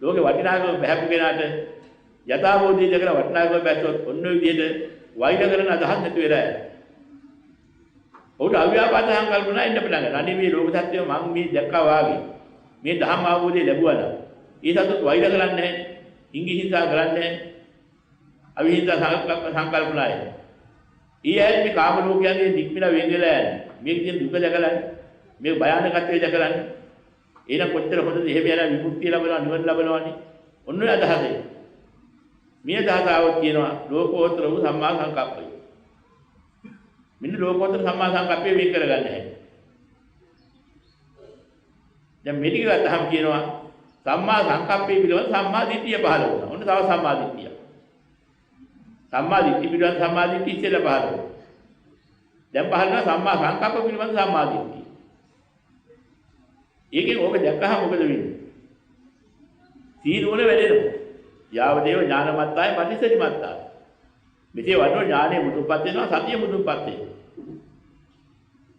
ලෝකේ වටිනාකම බහැපු කෙනාට යථාබෝධිය දෙකලා වටිනාකම බැස්සොත් ඔන්න ඔය විදිහට වෛර කරන අදහස් නැති වෙලා යනවා. උට අව්‍යාපාද සංකල්පනා ඉන්න පටන් ගන්නවා. අනේ මේ ලෝක සත්‍යය මම මේ දැක්කා වාගේ. මේ ධම්ම අවබෝධය ලැබුවා නම් ඊටත් වෛර කරන්නේ නැහැ. ඉංගිහිංසා කරන්නේ නැහැ. අවිහිංසා සංකල්පනාය. ඊයත් මේ කාම ලෝකයන්ගේ නික්මිලා වෙංගලා යන්නේ. මේක කියන දුක දැකලා මේ භයානකත්වය දැකලා එහෙනම් කොච්චර හොඳද එහෙම යන විමුක්තිය ලැබෙනවා නිවන ලැබෙනවානේ. ඔන්න ඔය අදහසයි. මේ අදහසාව කියනවා ලෝකෝත්තර වූ සම්මා සංකප්පය. මෙන්න ලෝකෝත්තර සම්මා සංකප්පය වෙන් කරගන්න හැටි. දැන් මෙටික ගත්තහම කියනවා සම්මා සංකප්පය පිළිබඳ සම්මා දිට්ඨිය පහළ වුණා. ඔන්න තව සම්මා දිට්ඨිය. සම්මා දිට්ඨිය පිළිබඳ සම්මා දිට්ඨිය ඉස්සෙල්ලා පහළ වුණා. දැන් පහළ වෙනවා සම්මා සංකප්ප පිළිබඳ සම්මා දිට්ඨිය. ඒකෙන් ඕක දැක්කහම මොකද වෙන්නේ? සීනුවන වැඩෙනවා. යාව දේව ඥානමත්තාය පටිසරිමත්තාය. මෙසේ වඩන ඥානෙ මුදුන්පත් වෙනවා සතිය මුදුන්පත් වෙනවා.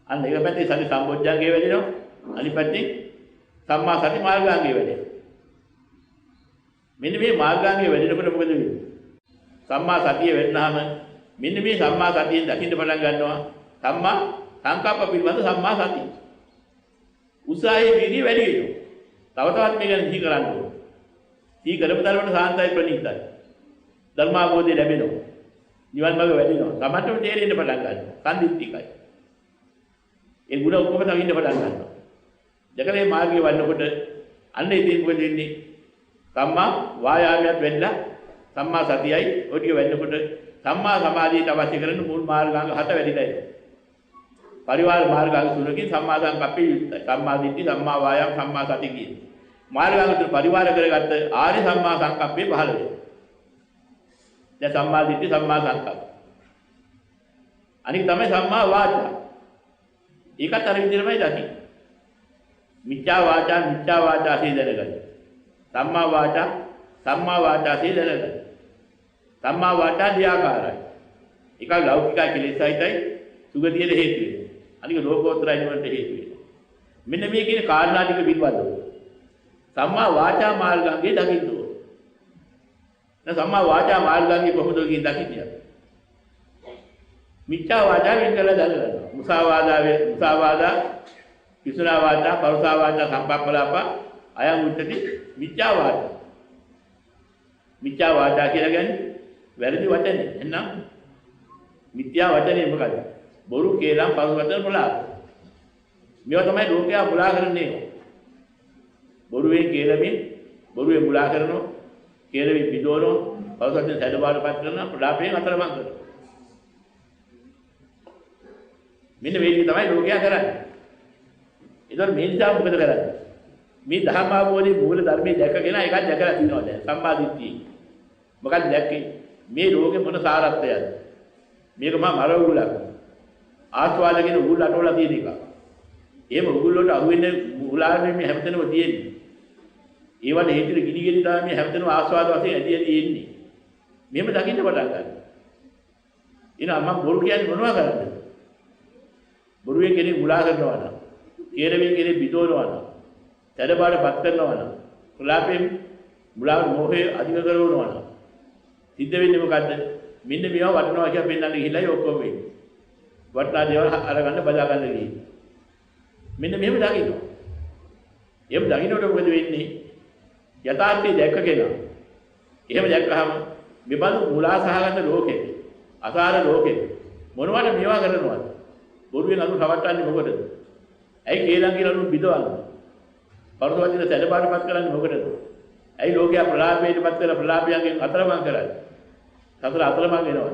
අන්න එක පැත්තේ සති සම්බොජ්ජංගේ වැඩෙනවා. අනිත් පැත්තේ සම්මා සති මාර්ගාංගේ වැඩෙනවා. මෙන්න මේ මාර්ගාංගේ වැඩෙනකොට මොකද වෙන්නේ? සම්මා සතිය වෙන්නාම මෙන්න මේ සම්මා සතියෙන් දකින්න පටන් ගන්නවා. සම්මා සංකප්ප පිළිබඳ සම්මා සතිය. උසාහයේ විදි වැඩි වෙනවා. තව තවත් මේක නිහි කරන්න ඕනේ. සී කරපු තරමට සාන්තයි ප්‍රණීතයි. ධර්මාභෝධය ලැබෙනවා. නිවන් මාර්ග වැඩිනවා. සමහරවිට තේරෙන්න පටන් ගන්නවා. සම්දිත්තිකයි. ඒ ගුණ ඔක්කොම තවින්න පටන් ගන්නවා. දැකලා මේ මාර්ගය වන්නකොට අන්න ඉතින් මොකද වෙන්නේ? සම්මා වායාමයක් වෙන්න සම්මා සතියයි ඔය ටික වෙන්නකොට සම්මා සමාධියට අවශ්‍ය කරන මුල් මාර්ගාංග 7 වැඩිලා එනවා. පරිවාර මාර්ගාංග 3කින් සම්මා සංකප්පේ යුක්තයි. සම්මා දිට්ඨි, සම්මා වායාම, සම්මා සති කියන මාර්ගාංග තුන පරිවාර කරගත්ත ආර්ය සම්මා සංකප්පේ පහළ වෙනවා. දැන් සම්මා දිට්ඨි, සම්මා සංකප්ප. අනික තමයි සම්මා වාචා. ඒකත් අර විදිහමයි දකින්නේ. මිච්ඡා වාචා සීදලගන්න. සම්මා වාචා සීදලගන්න. සම්මා වාචා දියාකාරයි. ඒක ලෞකික කෙලෙසයිතයි සුගතියට හේතු වෙනවා. අනික ලෝකෝත්තරයි නිවනට හේතු වෙනවා. මෙන්න මේ කියන කාරණා ටික පිළිබඳව සම්මා වාචා මාර්ගාංගේ දකින්න ඕන. දැන් සම්මා වාචා මාර්ගාංගේ කොහොමද කියන දකින්නේ? මිච්ඡා වාචා වෙන් කරලා දාගන්නවා. මුසාවාදා පිසුනා වාචා පරුසා වාචා සම්පප්පලාප අයං උච්චති මිච්ඡා වාචා. මිච්ඡා වාචා කියලා කියන්නේ වැරදි වචනේ. එහෙනම් මිත්‍යා වචනේ මොකද? බොරු කේලම් පරු වචන මුලා. මේවා තමයි ලෝකයා මුලා කරන්නේ. බොරුවේ කේලමින් බොරුවේ මුලා කරනවා. කේලමින් පිටවනවා. පරු වචන සැඩබාරපත් කරනවා. ප්‍රලාපයෙන් අතරමං කරනවා. මෙන්න මේ විදිහ තමයි ලෝකයා කරන්නේ. ඒතර මේ නිසා මොකද කරන්නේ? මේ ධර්ම අවබෝධයේ මූල ධර්මයේ දැකගෙන එකක් දැකලා තියෙනවා දැන් සම්මාදිට්ඨිය. මොකක්ද දැක්කේ? මේ ලෝකේ මොන සාරත්වයක්ද? මේක මා මර උගුලක්. ආස්වාදගෙන උගුල් අටවලා තියෙන එක. එහෙම උගුල් වලට අහු වෙන්නේ උගුලාරනේ මේ හැමතැනම තියෙන්නේ. ඒවට හේතුව ගිනිගෙන තමයි මේ හැමතැනම ආස්වාද වශයෙන් ඇදී එන්නේ. මෙහෙම දකින්න පටන් ගන්නවා. එහෙනම් මම බොරු කියන්නේ මොනවා කරන්නද? බොරුවේ කෙනෙක් මුලා කරනවා නම්, කේරමෙන් කෙනෙක් බිඳවනවා නම්, තැඩපාඩපත් කරනවා නම්, ප්‍රලාපයෙන් මුලා මොහේ අධික කරනවා නම් සිද්ධ වෙන්නේ මොකද්ද? මෙන්න මේවා වටනවා කියලා පෙන්නන්න ගිහිල්ලා ඔක්කොම වෙන්නේ. වටනා දේවල් අරගන්න බදා ගන්න ගිහින්. මෙන්න මෙහෙම දකින්නවා. එහෙම දකින්නකොට මොකද වෙන්නේ? යථාර්ථය දැක්ක කෙනා. එහෙම දැක්කහම මෙබඳු මුලා සහගත ලෝකෙක, අසාර ලෝකෙක මොනවද මේවා කරනවද? බොරුවෙන් අනු රවට්ටන්නේ මොකටද? ඇයි කේලම් කියලා අනු බිඳවන්නේ? පරසවදින සැලපාරපත් කරන්නේ මොකටද? ඇයි ලෝකයා ප්‍රලාපයටපත් කරලා ප්‍රලාපයන්ගෙන් අතරමං කරන්නේ? සතර අතරමං වෙනවා.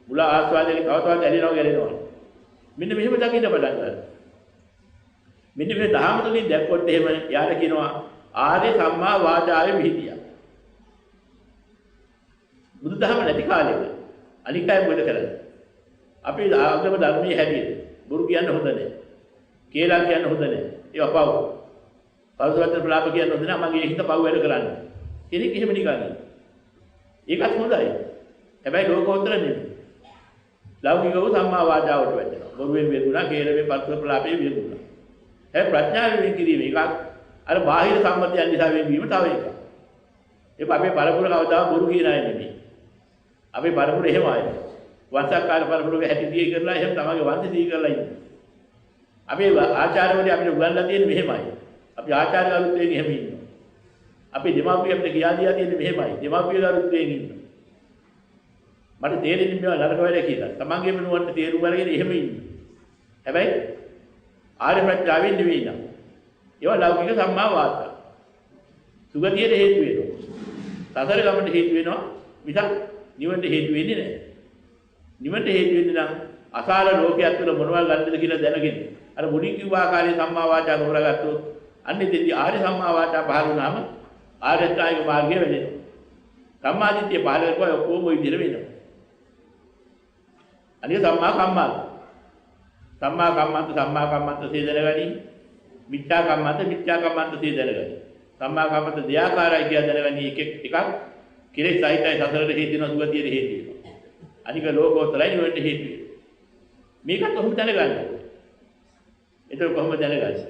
මුලා ආස්වාදයෙන් තව තවත් ඇලෙනවා ගැලෙනවා. මෙන්න මෙහෙම දකින්න පටන් ගන්නවා. මෙන්න මේ දහම තුලින් දැක්කොත් එහෙම යාර කියනවා ආර්ය සම්මා වාචාවේ විහිදියා. බුදුදහම නැති කාලෙක අනික් අය මොකද කරන්නේ? අපි ආගම ධර්මයේ හැටියට බොරු කියන්න හොඳ නැහැ. කියලා කියන්න හොඳ නැහැ. ඒවා පව්. පරසවත්තර ප්‍රලාප කියන්න හොඳ නැහැ. මගේ හිත පව් වැඩ කරන්නේ. කෙනෙක් එහෙම නිකන්. ඒකත් හොඳයි. හැබැයි ලෝකෝත්තර නෙමෙයි. ලෞකිකව සම්මා වාචාවට වැටෙනවා. බොරුවෙන් වේගුණා, කේලමෙන් පරසවත්තර ප්‍රලාපේ වේගුණා. හැබැයි ප්‍රඥාවෙන් වෙන් කිරීම එකක්. අර බාහිර සම්මතියන් නිසා වෙන්වීම තව එකක්. ඒක අපේ පරපුර කවදා බොරු කියන අය නෙමෙයි. අපේ පරපුර එහෙම අය. වංශකාර පරපුරේ හැටි දී කරලා එහෙම තමගේ වංශය දී කරලා ඉන්නේ. අපේ ආචාර්යවරු අපිට උගන්ලා තියෙන්නේ මෙහෙමයි. අපි ආචාර්ය ගරුත්වයෙන් එහෙම ඉන්නවා. අපේ දෙමාපිය අපිට කියා දියා තියෙන්නේ මෙහෙමයි. දෙමාපිය ගරුත්වයෙන් ඉන්නවා. මට තේරෙන්නේ මේවා නරක වැඩ කියලා. තමන්ගේම නුවණට තේරුම් අරගෙන එහෙම ඉන්නවා. හැබැයි ආර්ය ප්‍රඥාවෙන් නෙවෙයි නේද? ඒවා ලෞකික සම්මා වාචා. සුගතියට හේතු වෙනවා. සසර ගමනට හේතු වෙනවා. මිසක් නිවනට හේතු වෙන්නේ නැහැ. නිවනට හේතු වෙන්නේ නම් අසාර ලෝකයක් තුළ මොනවද ගන්නද කියලා දැනගෙන අර මුලින් කිව්ව ආකාරයේ සම්මා වාචා තෝරාගත්තොත් අන්නේ දෙවි ආර්ය සම්මා වාචා පහළ වුණාම ආර්ය ශ්‍රායික මාර්ගය වෙනවා. සම්මාදිට්ඨිය පහළ කරපුවා ඔක්කොම ওই විදිහට වෙනවා. අනික සම්මා කම්මන්ත. සම්මා කම්මන්ත සේදනගනි. මිච්ඡා කම්මන්ත සේදනගනි. සම්මා කම්මන්ත දෙයාකාරයි කියලා දැනගනි එකක් කෙලෙස් සහිතයි සසරට හේතු වෙනවා, සුගතියට හේතු වෙනවා. අනික ලෝකෝත්තරයි නිවනට හේතු වෙනවා. මේකත් කොහොමද දැනගන්නේ? ඒක කොහොමද දැනගන්නේ?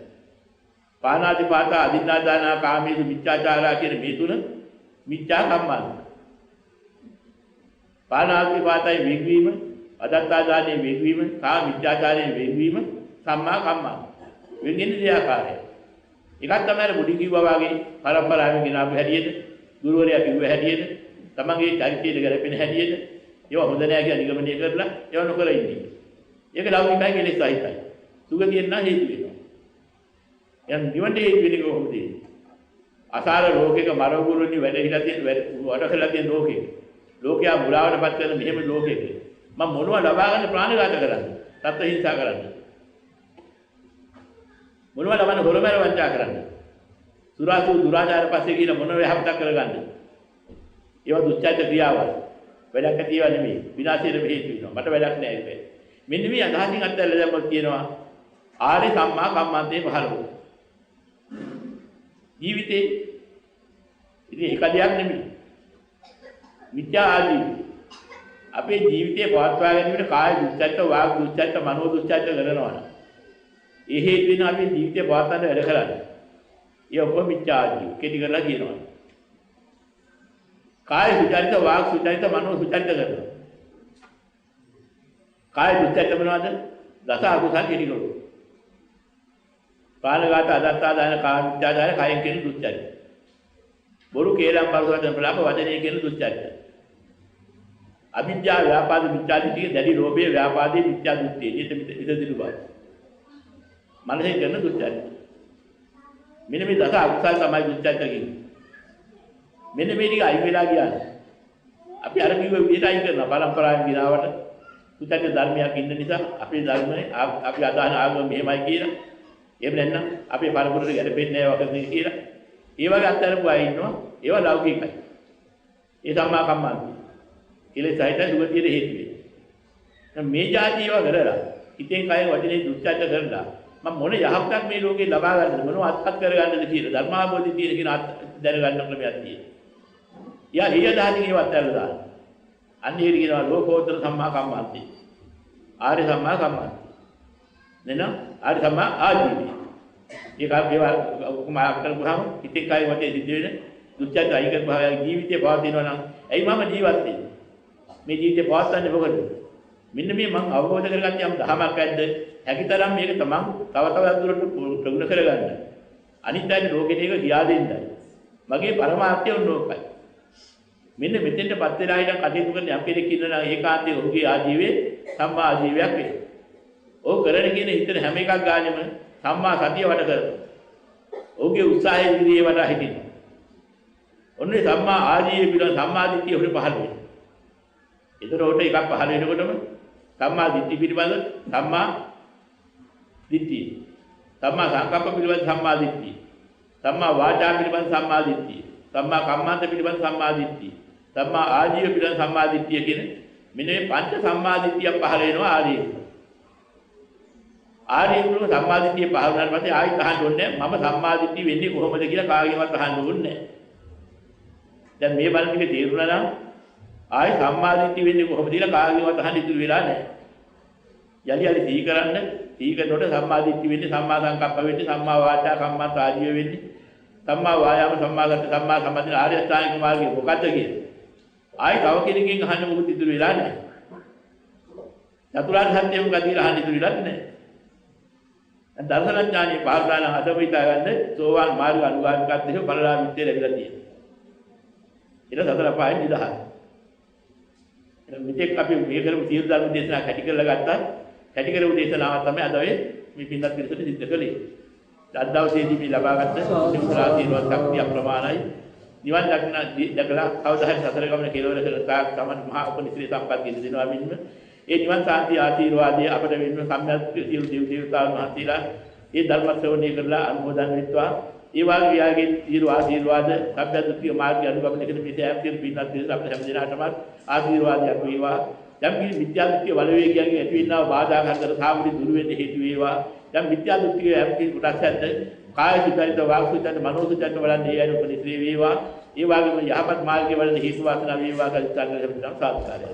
පාණාතිපාතා අදින්නාදානා කාමීසු මිච්ඡාචාරා කියන මේ තුන මිච්ඡා කම්මන්ත. පාණාතිපාතයි වෙග්වීම, අදත්තාදානයේ වෙග්වීම, කා මිච්ඡාචාරයේ වෙග්වීම සම්මා කම්මන්ත. වෙන්නේ දෙයාකාරයි. එකක් තමයි මුඩි කිව්වා වගේ පරම්පරාවෙන් ගෙනාවු හැටියට, ගුරුවරයා කිව්ව හැටියට, තමන්ගේ චරිතයට ගැලපෙන හැටියට ඒවා හොඳ නෑ කියලා නිගමනය කරලා ඒවා නොකර ඉන්නේ. ඒක ලෞකිකයි කෙලෙස් සහිතයි. සුගතියෙන් නම් හේතු වෙනවා. යම් නිවන්ට හේතු වෙන්නේ කොහොමද? අසාර ලෝකයක මරවුරුනි වැඩ හිලා තියෙන වැඩ කරලා තියෙන ලෝකෙක. ලෝකයා මුලාවටපත් කරන මෙහෙම ලෝකෙක මම මොනවා ලබා ගන්න ප්‍රාණඝාත කරන්නේ? තත්ත්ව හිංසා කරන්නේ. මොනවා ලබන්න හොරමර වංචා කරන්නේ? සුරාසු දුරාචාර පස්සේ කියලා මොන වේහපතක් කරගන්නේ? ඒවා දුස්චරිත ක්‍රියාවල්. වැඩක් ඇතිව නෙමෙයි. විනාශයට හේතු වෙනවා. මට වැඩක් නෑ ඒක. මෙන්න මේ අදහසින් අත්දැකලා දැම්මොත් කියනවා ආර්ය සම්මා කම්මන්තේ පහළ වුණා. ජීවිතේ ඉතින් එක දෙයක් නෙමෙයි. මිත්‍යා ආදී අපේ ජීවිතේ පවත්වා ගැනීමට කාය දුස්චරිත, වාග් දුස්චරිත, මනෝ දුස්චරිත කරනවා. ඒ හේතු වෙන අපේ ජීවිතේ පවත්වන්න වැඩ කරන්නේ. ඒ ඔක්කොම මිත්‍යා ආදී කෙටි කරලා කියනවා. කාය සුචරිත, වාග් සුචරිත, මනෝ සුචරිත කරනවා. කාය දුස්චරිත මොනවද? දස අකුසල් කෙටි කරනවා. පානගත අදත්තාදාන කාමිච්ඡාදාන කයෙන් කියන දුස්චරිත. බොරු කේලම් පරසවදන ප්‍රලාප වදනේ කියන දුස්චරිත. අවිද්‍යාව ව්‍යාපාද මිත්‍යාදිටිය දැඩි ලෝභයේ ව්‍යාපාදයේ මිත්‍යා දෘෂ්ටිය. ඉතිදිලු බව. මනසේ කරන දුස්චරිත. මෙන්න මේ දස අකුසල් තමයි දුස්චරිත කියන්නේ. මෙන්න මේ ටික අයින් වෙලා ගියා. අපි අර කිව්ව විදිහට අයින් කරන පරම්පරාවෙන් ගිනාවට දුස්චරිත ධර්මයක් ඉන්න නිසා අපේ ධර්මනේ අපි අදහන ආගම මෙහෙමයි කියලා. එහෙම නැත්නම් අපේ පරපුරට ගැලපෙන්නේ නැහැ වගේ කියලා. ඒ වගේ අත්හැරපු අය ඉන්නවා. ඒවා ලෞකිකයි. ඒ සම්මා කම්මන්ත. කෙලෙස් සහිත සුගතියට හේතු වෙනවා. මේ જાති ඒවා කරලා හිතෙන් කයෙන් වචනේ දුස්චරිත කරලා මම මොන යහපතක් මේ ලෝකේ ලබා ගන්නද මොනව අත්පත් කරගන්නද කියලා ධර්මාභෝධි තියෙන කියන දැනගන්න ක්‍රමයක් තියෙනවා. යා හිය දාහකින් ඒවත් ඇල්ලලා දාන්න. අන්න ඒක කියනවා ලෝකෝත්තර සම්මා කම්මන්තේ. ආර්ය සම්මා කම්මන්තේ. නේද? ආරි සම්මා ආජීවය. ඒක අපේවා කුමාර කරපුවාම ඉතින් කායි වටේ සිද්ධ වෙන දුච්චත් අයික භාවය ජීවිතේ පවතිනවා නම් ඇයි මම ජීවත් වෙන්නේ? මේ ජීවිතේ පවත්න්නේ මොකද? මෙන්න මේ මම අවබෝධ කරගන්න යම් දහමක් ඇද්ද? හැකිතරම් මේක තමන් තව තවත් දුරට ප්‍රගුණ කරගන්න. අනිත් අයට ලෝකෙට ඒක කියා දෙන්නයි. මගේ පරමාර්ථය උන්නෝකයි. මෙන්න මෙතෙන්ටපත් වෙලා ඉඳන් කටයුතු කරන යම් කෙනෙක් ඉන්නවා නම් ඒකාන්තයේ ඔහුගේ ආජීවයේ සම්මා ආජීවයක් වෙනවා. ඔහු කරන කියන හිතන හැම එකක් ගානෙම සම්මා සතිය වට කරනවා. ඔහුගේ උත්සාහය විදිහේ වඩා හිටිනවා. ඔන්නේ සම්මා ආජීවය පිළිබඳ සම්මා දිට්ඨිය උඩ පහළ වෙනවා. ඒතරෝට එකක් පහළ වෙනකොටම සම්මා දිට්ඨිය පිළිබඳ සම්මා දිට්ඨිය. සම්මා සංකප්ප පිළිබඳ සම්මා දිට්ඨිය. සම්මා වාචා පිළිබඳ සම්මා දිට්ඨිය. සම්මා කම්මන්ත පිළිබඳ සම්මා දිට්ඨිය. සම්මා ආජීව පිළිබඳ සම්මා දිට්ඨිය කියන මෙන්න මේ පංච සම්මා දිට්ඨිය පහළ වෙනවා ආර්යය. ආර්යය සම්මා දිට්ඨිය පහළ වුණාට පස්සේ ආයෙත් අහන්න ඕනේ මම සම්මා දිට්ඨිය වෙන්නේ කොහොමද කියලා කාගෙන්වත් අහන්න ඕනේ නැහැ. දැන් මේ බලන එක තේරුණා නම් ආයෙ සම්මා දිට්ඨිය වෙන්නේ කොහොමද කියලා කාගෙන්වත් අහන්න ඉතුරු වෙලා නැහැ. යලි යලි සිහි කරන්න සිහි කරනකොට සම්මා දිට්ඨිය වෙන්නේ සම්මා සංකප්ප වෙන්නේ සම්මා වාචා කම්මන්ත ආජීව වෙන්නේ සම්මා වායාම සම්මා සති සම්මා සමාධි ආර්ය අෂ්ටාංගික මාර්ගය මොකද්ද කියන්නේ? ආයි තව කෙනකින් අහන්න මොකද ඉතුරු වෙලා නැහැ. චතුරාර්ය සත්‍ය මොකද කියලා අහන්න ඉතුරු වෙලා නැහැ. දර්ශන ඥානෙ පාරදාන අදවිතා ගන්න සෝවාන් මාර්ග අනුගාමිකත්වයේ බලලා විද්‍ය ලැබිලා තියෙනවා. ඊට සතර පහෙන් නිදහස්. මෙතෙක් අපි මේ කරපු සියලු ධර්ම දේශනා කැටි කරලා ගත්තා. කැටි කරපු දේශනාව තමයි අද මේ පින්වත් පිරිසට සිද්ධ කළේ. අද දවසේදී මේ ලබාගත් සිකුරා තීරවත් ශක්තිය අප්‍රමාණයි. නිවන් දැකලා කවදා හරි සතර ගමන කෙලවර කරන තාක් තමන් මහා උපනිශ්‍රේ සම්පත් ගෙන දෙනවා මින්ම ඒ නිවන් සාන්ති ආශිර්වාදයේ අපට වෙන්න සම්්‍යක් සියලු දේව දේවතාවුන් වහන්සේලා ඒ ධර්ම ශ්‍රවණය කරලා අනුමෝදන් වෙත්වා. ඒ වාගේ යාගේ සියලු ආශිර්වාද සම්්‍යද්දෘතිය මාර්ගය අනුගමනය කරන මේ සෑම සියලු පින්වත් පිරිස අපට හැම දිනකටම ආශිර්වාදයක් වේවා. යම් කිසි මිත්‍යාදෘතිය බලවේගයන්ගේ ඇතිවෙනා බාධා කරදර සාමුදි දුරු වෙන්න හේතු වේවා. යම් මිත්‍යාදෘතිය යම් කිසි කොටස් ඇද්ද කාය සුචරිත වාක් සුචරිත මනෝ සුචරිත වලන්නේ ඒ අනුව උපනිශ්‍රේ වේවා. ඒ වගේම යහපත් මාර්ගයේ වලන හේතු වාසනා වේවා කියලා ඉස්සන් කරගෙන සාර්ථකයි.